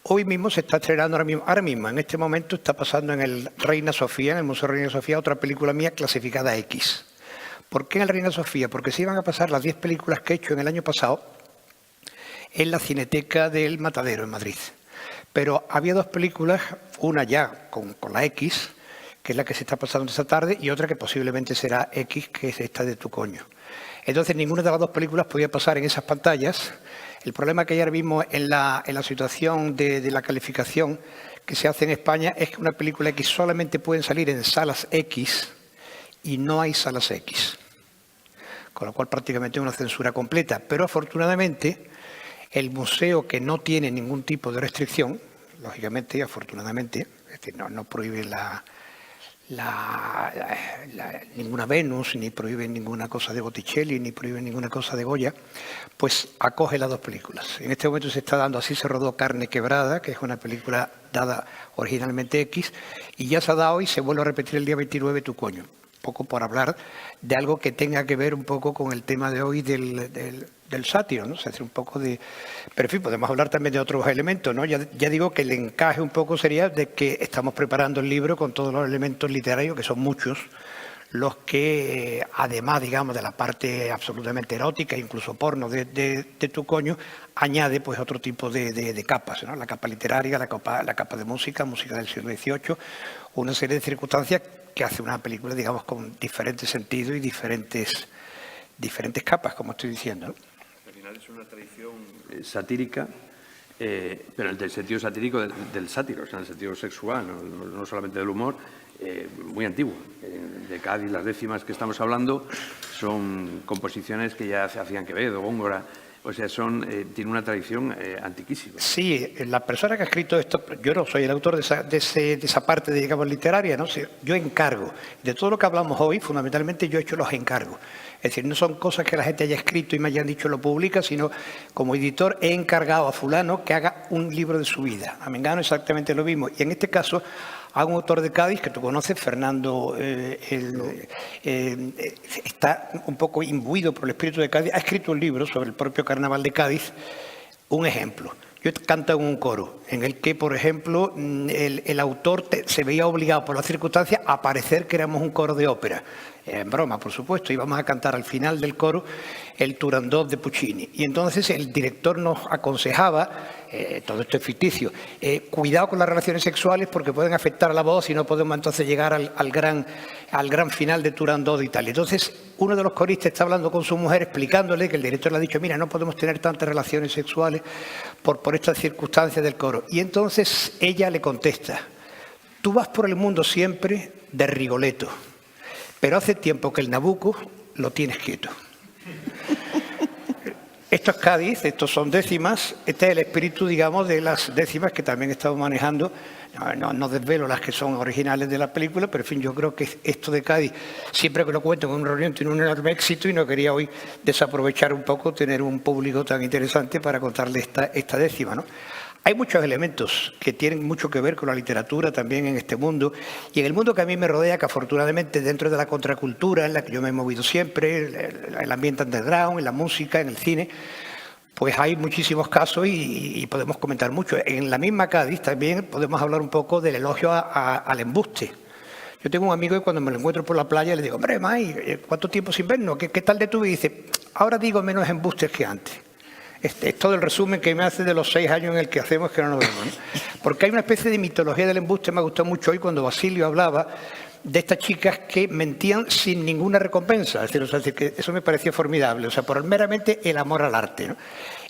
Hoy mismo se está estrenando, ahora mismo, en este momento está pasando en el Reina Sofía, en el Museo Reina Sofía, otra película mía clasificada X. ¿Por qué en el Reina Sofía? Porque se iban a pasar las 10 películas que he hecho en el año pasado en la Cineteca del Matadero, en Madrid. Pero había 2 películas, una ya con la X, que es la que se está pasando esta tarde, y otra que posiblemente será X, que es esta de Tu coño. Entonces, ninguna de las 2 películas podía pasar en esas pantallas. El problema que hay ahora mismo en la situación de la calificación que se hace en España es que una película X solamente pueden salir en salas X y no hay salas X. Con lo cual, prácticamente es una censura completa. Pero, afortunadamente, el museo, que no tiene ningún tipo de restricción, lógicamente y afortunadamente, es decir, no prohíbe la ninguna Venus, ni prohíben ninguna cosa de Botticelli, ni prohíben ninguna cosa de Goya, pues acoge las dos películas. En este momento se está dando, así se rodó Carne Quebrada, que es una película dada originalmente X, y ya se ha dado y se vuelve a repetir el día 29 Tu Coño. Un poco por hablar de algo que tenga que ver un poco con el tema de hoy del sátiro, ¿no? O sea, un poco de... Pero en fin, podemos hablar también de otros elementos, ¿no? Ya digo que el encaje un poco sería de que estamos preparando el libro con todos los elementos literarios, que son muchos, los que, además, digamos, de la parte absolutamente erótica, incluso porno de Tu Coño, añade pues otro tipo de capas, ¿no? La capa literaria, la capa de música del siglo XVIII, una serie de circunstancias que hace una película, digamos, con diferentes sentidos y diferentes capas, como estoy diciendo, ¿no? Al final es una tradición satírica, pero en el sentido satírico del sátiro, o sea, en el sentido sexual, no solamente del humor, muy antiguo. De Cádiz, las décimas que estamos hablando son composiciones que ya se hacían Quevedo, Góngora. O sea, tiene una tradición antiquísima. Sí, la persona que ha escrito esto, yo no soy el autor de esa parte, digamos, literaria, ¿no? Yo encargo. De todo lo que hablamos hoy, fundamentalmente yo he hecho los encargos. Es decir, no son cosas que la gente haya escrito y me hayan dicho lo publica, sino como editor he encargado a fulano que haga un libro de su vida. A Mengano exactamente lo mismo. Y en este caso, a un autor de Cádiz que tú conoces, Fernando, está un poco imbuido por el espíritu de Cádiz, ha escrito un libro sobre el propio Carnaval de Cádiz. Un ejemplo, yo canto en un coro en el que, por ejemplo, el autor se veía obligado por las circunstancias a parecer que éramos un coro de ópera. En broma, por supuesto, íbamos a cantar al final del coro el Turandot de Puccini. Y entonces el director nos aconsejaba, todo esto es ficticio, cuidado con las relaciones sexuales porque pueden afectar a la voz y no podemos entonces llegar al gran final de Turandot y tal. Entonces uno de los coristas está hablando con su mujer explicándole que el director le ha dicho, mira, no podemos tener tantas relaciones sexuales por estas circunstancias del coro. Y entonces ella le contesta, tú vas por el mundo siempre de Rigoletto, pero hace tiempo que el Nabucco lo tienes quieto. Esto es Cádiz, estos son décimas, este es el espíritu, digamos, de las décimas que también estamos manejando. No desvelo las que son originales de la película, pero en fin, yo creo que esto de Cádiz, siempre que lo cuento en una reunión, tiene un enorme éxito y no quería hoy desaprovechar un poco, tener un público tan interesante para contarle esta décima, ¿no? Hay muchos elementos que tienen mucho que ver con la literatura también en este mundo y en el mundo que a mí me rodea, que afortunadamente dentro de la contracultura en la que yo me he movido siempre, el ambiente underground, en la música, en el cine, pues hay muchísimos casos y podemos comentar mucho. En la misma Cádiz también podemos hablar un poco del elogio al embuste. Yo tengo un amigo que cuando me lo encuentro por la playa le digo, hombre, May, ¿cuánto tiempo sin vernos? ¿Qué tal de tu vida? Y dice, ahora digo menos embustes que antes. Es todo el resumen que me hace de los 6 años en el que hacemos que no nos vemos, ¿no? Porque hay una especie de mitología del embuste, me ha gustado mucho hoy cuando Basilio hablaba de estas chicas que mentían sin ninguna recompensa. Es decir, que eso me parecía formidable, o sea, por meramente el amor al arte, ¿no?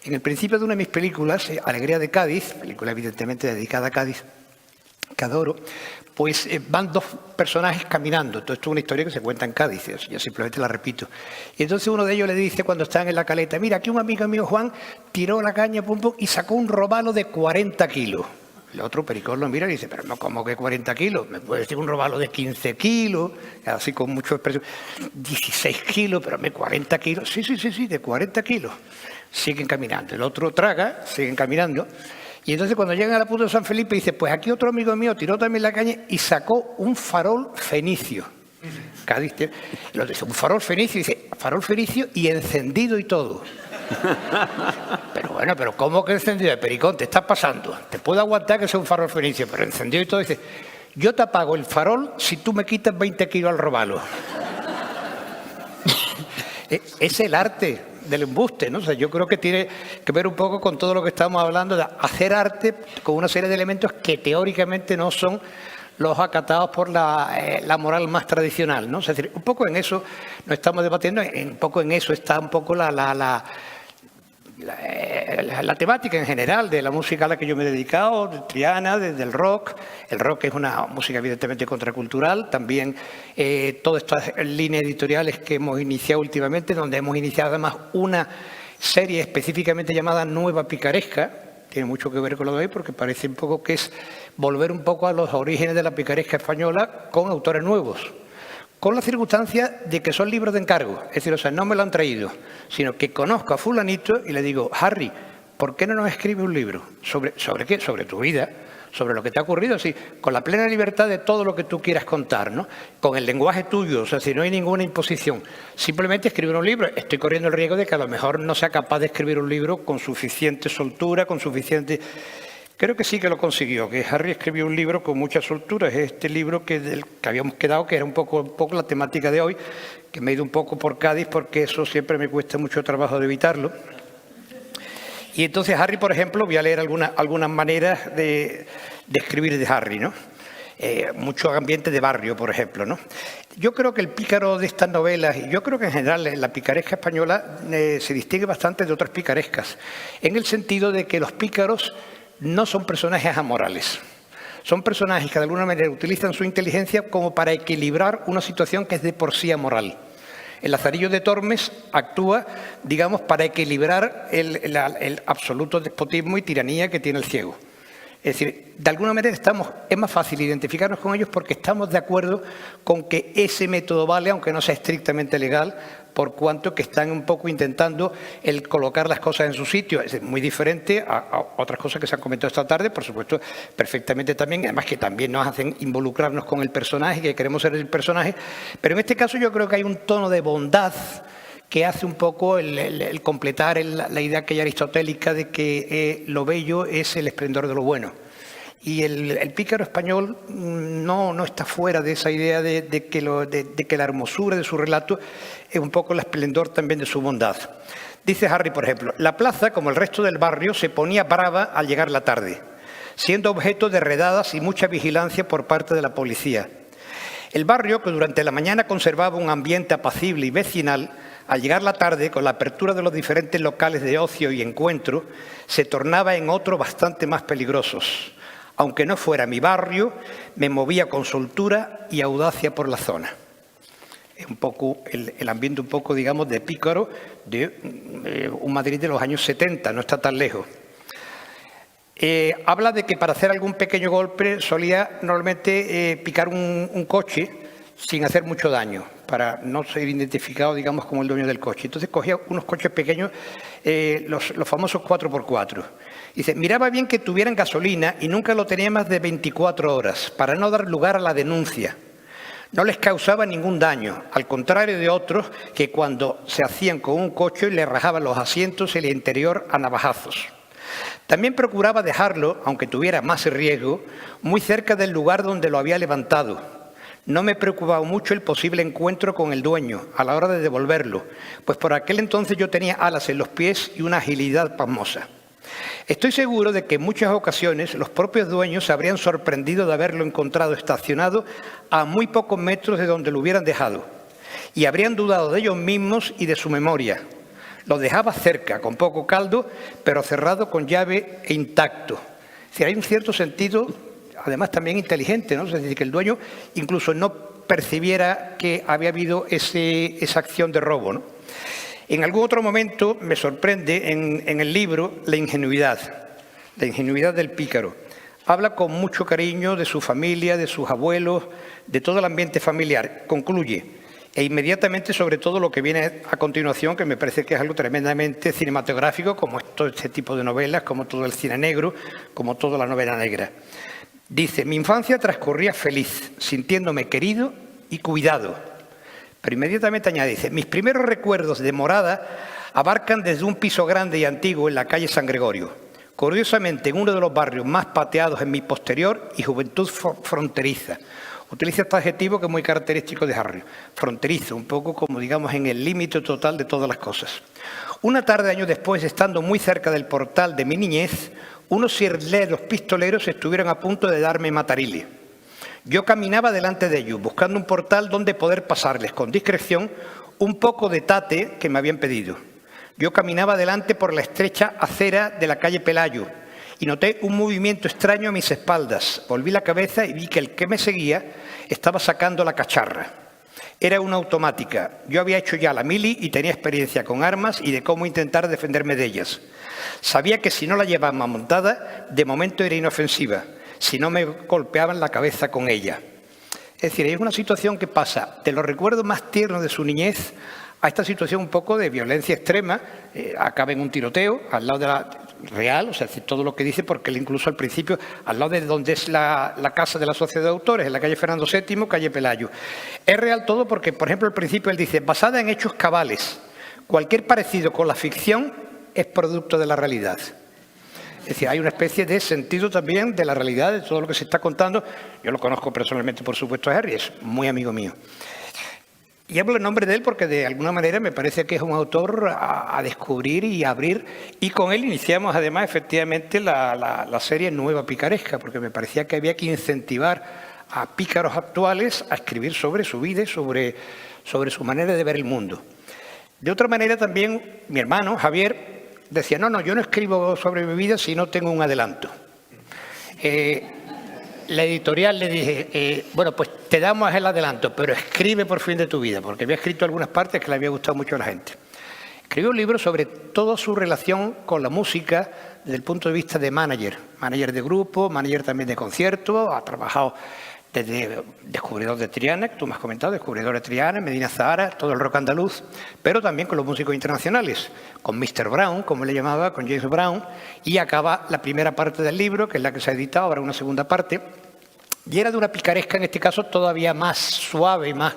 En el principio de una de mis películas, Alegría de Cádiz, película evidentemente dedicada a Cádiz, que adoro, pues van dos personajes caminando. Todo esto es una historia que se cuenta en Cádiz, yo simplemente la repito. Y entonces uno de ellos le dice cuando están en la caleta, mira, aquí un amigo mío, Juan, tiró la caña pum, pum, y sacó un robalo de 40 kilos. El otro pericón lo mira y dice, pero no, ¿cómo que 40 kilos? ¿Me puede decir un robalo de 15 kilos? Así con mucho expresión. 16 kilos, pero me 40 kilos. Sí, de 40 kilos. Siguen caminando. El otro traga, siguen caminando. Y entonces cuando llegan a la punta de San Felipe dice, pues aquí otro amigo mío tiró también la caña y sacó un farol fenicio. Cádiz tiene, lo dice, un farol fenicio, dice, farol fenicio y encendido y todo. Pero bueno, pero ¿cómo que encendido? Pericón, te estás pasando. Te puedo aguantar que sea un farol fenicio, pero encendido y todo, dice, yo te apago el farol si tú me quitas 20 kilos al robalo. Es el arte del embuste, ¿no? O sea, yo creo que tiene que ver un poco con todo lo que estamos hablando de hacer arte con una serie de elementos que teóricamente no son los acatados por la moral más tradicional, ¿no? Es decir, un poco en eso nos estamos debatiendo, un poco en eso está un poco la temática en general de la música a la que yo me he dedicado, de Triana, del rock. El rock es una música evidentemente contracultural, también todas estas líneas editoriales que hemos iniciado últimamente, donde hemos iniciado además una serie específicamente llamada Nueva Picaresca, tiene mucho que ver con lo de hoy porque parece un poco que es volver un poco a los orígenes de la picaresca española con autores nuevos, con la circunstancia de que son libros de encargo. Es decir, o sea, no me lo han traído, sino que conozco a fulanito y le digo, Harry, ¿por qué no nos escribe un libro? ¿Sobre qué? Sobre tu vida, sobre lo que te ha ocurrido, así, con la plena libertad de todo lo que tú quieras contar, ¿no? Con el lenguaje tuyo, o sea, si no hay ninguna imposición. Simplemente escribir un libro. Estoy corriendo el riesgo de que a lo mejor no sea capaz de escribir un libro con suficiente soltura, con suficiente... Creo que sí que lo consiguió, que Harry escribió un libro con mucha soltura. Es este libro del que habíamos quedado, que era un poco la temática de hoy, que me he ido un poco por Cádiz, porque eso siempre me cuesta mucho trabajo de evitarlo. Y entonces Harry, por ejemplo, voy a leer algunas maneras de escribir de Harry, ¿no? Mucho ambiente de barrio, por ejemplo, ¿no? Yo creo que el pícaro de estas novelas, y yo creo que en general la picaresca española se distingue bastante de otras picarescas, en el sentido de que los pícaros no son personajes amorales. Son personajes que de alguna manera utilizan su inteligencia como para equilibrar una situación que es de por sí amoral. El Lazarillo de Tormes actúa, digamos, para equilibrar el absoluto despotismo y tiranía que tiene el ciego. Es decir, de alguna manera es más fácil identificarnos con ellos porque estamos de acuerdo con que ese método vale, aunque no sea estrictamente legal, por cuanto que están un poco intentando el colocar las cosas en su sitio. Es muy diferente a otras cosas que se han comentado esta tarde, por supuesto, perfectamente también, además que también nos hacen involucrarnos con el personaje, que queremos ser el personaje, pero en este caso yo creo que hay un tono de bondad que hace un poco el completar la idea aquella aristotélica de que lo bello es el esplendor de lo bueno. Y el pícaro español no está fuera de esa idea de que la hermosura de su relato es un poco el esplendor también de su bondad. Dice Harry, por ejemplo, la plaza, como el resto del barrio, se ponía brava al llegar la tarde, siendo objeto de redadas y mucha vigilancia por parte de la policía. El barrio, que durante la mañana conservaba un ambiente apacible y vecinal, al llegar la tarde, con la apertura de los diferentes locales de ocio y encuentro, se tornaba en otro bastante más peligrosos. Aunque no fuera mi barrio, me movía con soltura y audacia por la zona. Es un poco el ambiente un poco, digamos, de pícaro de un Madrid de los años 70, no está tan lejos. Habla de que para hacer algún pequeño golpe solía normalmente picar un coche sin hacer mucho daño, para no ser identificado, digamos, como el dueño del coche. Entonces cogía unos coches pequeños, los famosos 4x4. Dice, miraba bien que tuvieran gasolina y nunca lo tenía más de 24 horas, para no dar lugar a la denuncia. No les causaba ningún daño, al contrario de otros que cuando se hacían con un coche le rajaban los asientos y el interior a navajazos. También procuraba dejarlo, aunque tuviera más riesgo, muy cerca del lugar donde lo había levantado. No me preocupaba mucho el posible encuentro con el dueño a la hora de devolverlo, pues por aquel entonces yo tenía alas en los pies y una agilidad pasmosa. Estoy seguro de que en muchas ocasiones los propios dueños se habrían sorprendido de haberlo encontrado estacionado a muy pocos metros de donde lo hubieran dejado y habrían dudado de ellos mismos y de su memoria. Lo dejaba cerca, con poco caldo, pero cerrado con llave e intacto. Es decir, hay un cierto sentido, además también inteligente, ¿no? Es decir, que el dueño incluso no percibiera que había habido esa acción de robo, ¿no? En algún otro momento me sorprende en el libro la ingenuidad del pícaro. Habla con mucho cariño de su familia, de sus abuelos, de todo el ambiente familiar. Concluye, e inmediatamente sobre todo lo que viene a continuación, que me parece que es algo tremendamente cinematográfico, como todo este tipo de novelas, como todo el cine negro, como toda la novela negra. Dice, mi infancia transcurría feliz, sintiéndome querido y cuidado. Pero inmediatamente añade, dice, mis primeros recuerdos de morada abarcan desde un piso grande y antiguo en la calle San Gregorio, curiosamente en uno de los barrios más pateados en mi posterior y juventud fronteriza. Utiliza este adjetivo que es muy característico de Harry, fronterizo, un poco como digamos en el límite total de todas las cosas. Una tarde, años después, estando muy cerca del portal de mi niñez, unos sierleros pistoleros estuvieron a punto de darme matarile. Yo caminaba delante de ellos, buscando un portal donde poder pasarles con discreción un poco de tate que me habían pedido. Yo caminaba delante por la estrecha acera de la calle Pelayo y noté un movimiento extraño a mis espaldas. Volví la cabeza y vi que el que me seguía estaba sacando la cacharra. Era una automática. Yo había hecho ya la mili y tenía experiencia con armas y de cómo intentar defenderme de ellas. Sabía que si no la llevaba montada, de momento era inofensiva, si no me golpeaban la cabeza con ella. Es decir, es una situación que pasa de los recuerdos más tiernos de su niñez a esta situación un poco de violencia extrema. Acaba en un tiroteo al lado de la real, o sea, todo lo que dice, porque él incluso al principio, al lado de donde es la casa de la Sociedad de Autores, en la calle Fernando VII, calle Pelayo. Es real todo porque, por ejemplo, al principio él dice, basada en hechos cabales, cualquier parecido con la ficción es producto de la realidad. Es decir, hay una especie de sentido también de la realidad, de todo lo que se está contando. Yo lo conozco personalmente, por supuesto, a Harry, es muy amigo mío. Y hablo en nombre de él porque de alguna manera me parece que es un autor a descubrir y a abrir. Y con él iniciamos además efectivamente la serie Nueva Picaresca, porque me parecía que había que incentivar a pícaros actuales a escribir sobre su vida y sobre su manera de ver el mundo. De otra manera también mi hermano Javier decía, no, yo no escribo sobre mi vida si no tengo un adelanto. La editorial le dije, bueno, pues te damos el adelanto, pero escribe por fin de tu vida, porque había escrito algunas partes que le había gustado mucho a la gente. Escribió un libro sobre toda su relación con la música desde el punto de vista de manager de grupo, manager también de conciertos, ha trabajado desde descubridor de Triana, que tú me has comentado, descubridor de Triana, Medina Zahara, todo el rock andaluz, pero también con los músicos internacionales, con Mr. Brown, como le llamaba, con James Brown, y acaba la primera parte del libro, que es la que se ha editado, ahora una segunda parte, y era de una picaresca, en este caso, todavía más suave y más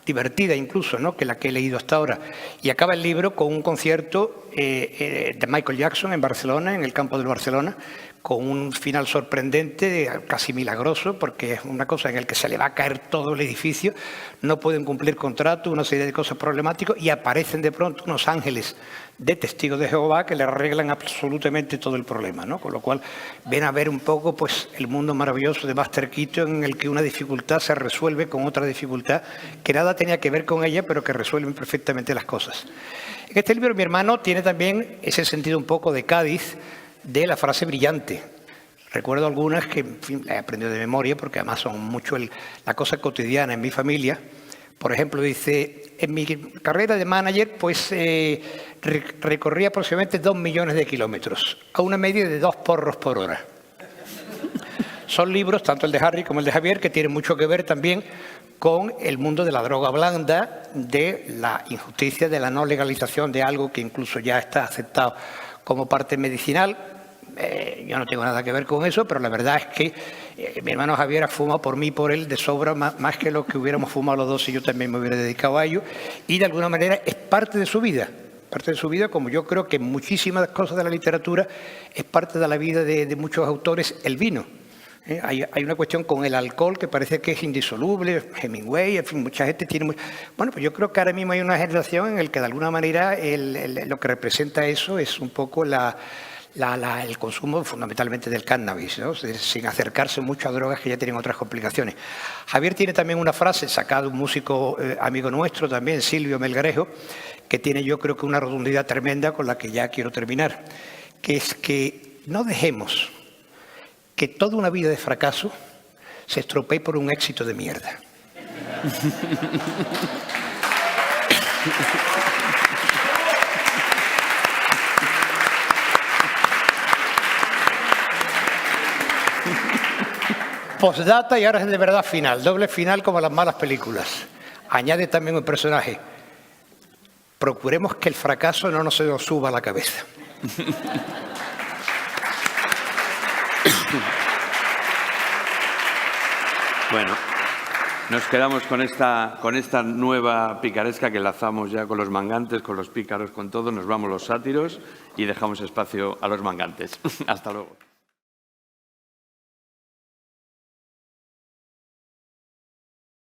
divertida incluso, ¿no?, que la que he leído hasta ahora. Y acaba el libro con un concierto de Michael Jackson en Barcelona, en el campo del Barcelona, con un final sorprendente, casi milagroso, porque es una cosa en la que se le va a caer todo el edificio, no pueden cumplir contrato, una serie de cosas problemáticas, y aparecen de pronto unos ángeles de testigos de Jehová que le arreglan absolutamente todo el problema, ¿no? Con lo cual ven a ver un poco pues, el mundo maravilloso de Buster Keaton, en el que una dificultad se resuelve con otra dificultad que nada tenía que ver con ella, pero que resuelven perfectamente las cosas. En este libro mi hermano tiene también ese sentido un poco de Cádiz, de la frase brillante. Recuerdo algunas que en fin, he aprendido de memoria porque además son mucho la cosa cotidiana en mi familia. Por ejemplo, dice, en mi carrera de manager pues recorrí aproximadamente 2 millones de kilómetros a una media de 2 porros por hora. Son libros, tanto el de Harry como el de Javier, que tienen mucho que ver también con el mundo de la droga blanda, de la injusticia, de la no legalización de algo que incluso ya está aceptado como parte medicinal. Yo no tengo nada que ver con eso, pero la verdad es que mi hermano Javier ha fumado por mí y por él de sobra, más que lo que hubiéramos fumado los dos si yo también me hubiera dedicado a ello, y de alguna manera es parte de su vida, como yo creo que muchísimas cosas de la literatura es parte de la vida de muchos autores, el vino. Hay una cuestión con el alcohol que parece que es indisoluble, Hemingway, en fin, mucha gente tiene... Bueno, pues yo creo que ahora mismo hay una generación en la que de alguna manera lo que representa eso es un poco el consumo fundamentalmente del cannabis, ¿no? Sin acercarse mucho a drogas que ya tienen otras complicaciones. Javier tiene también una frase sacada de un músico amigo nuestro también, Silvio Melgarejo, que tiene yo creo que una rotundidad tremenda con la que ya quiero terminar, que es que no dejemos que toda una vida de fracaso se estropee por un éxito de mierda. Postdata y ahora es de verdad final, doble final como las malas películas. Añade también un personaje. Procuremos que el fracaso no nos se nos suba a la cabeza. Bueno, nos quedamos con esta nueva picaresca que enlazamos ya con los mangantes, con los pícaros, con todo. Nos vamos los sátiros y dejamos espacio a los mangantes. Hasta luego.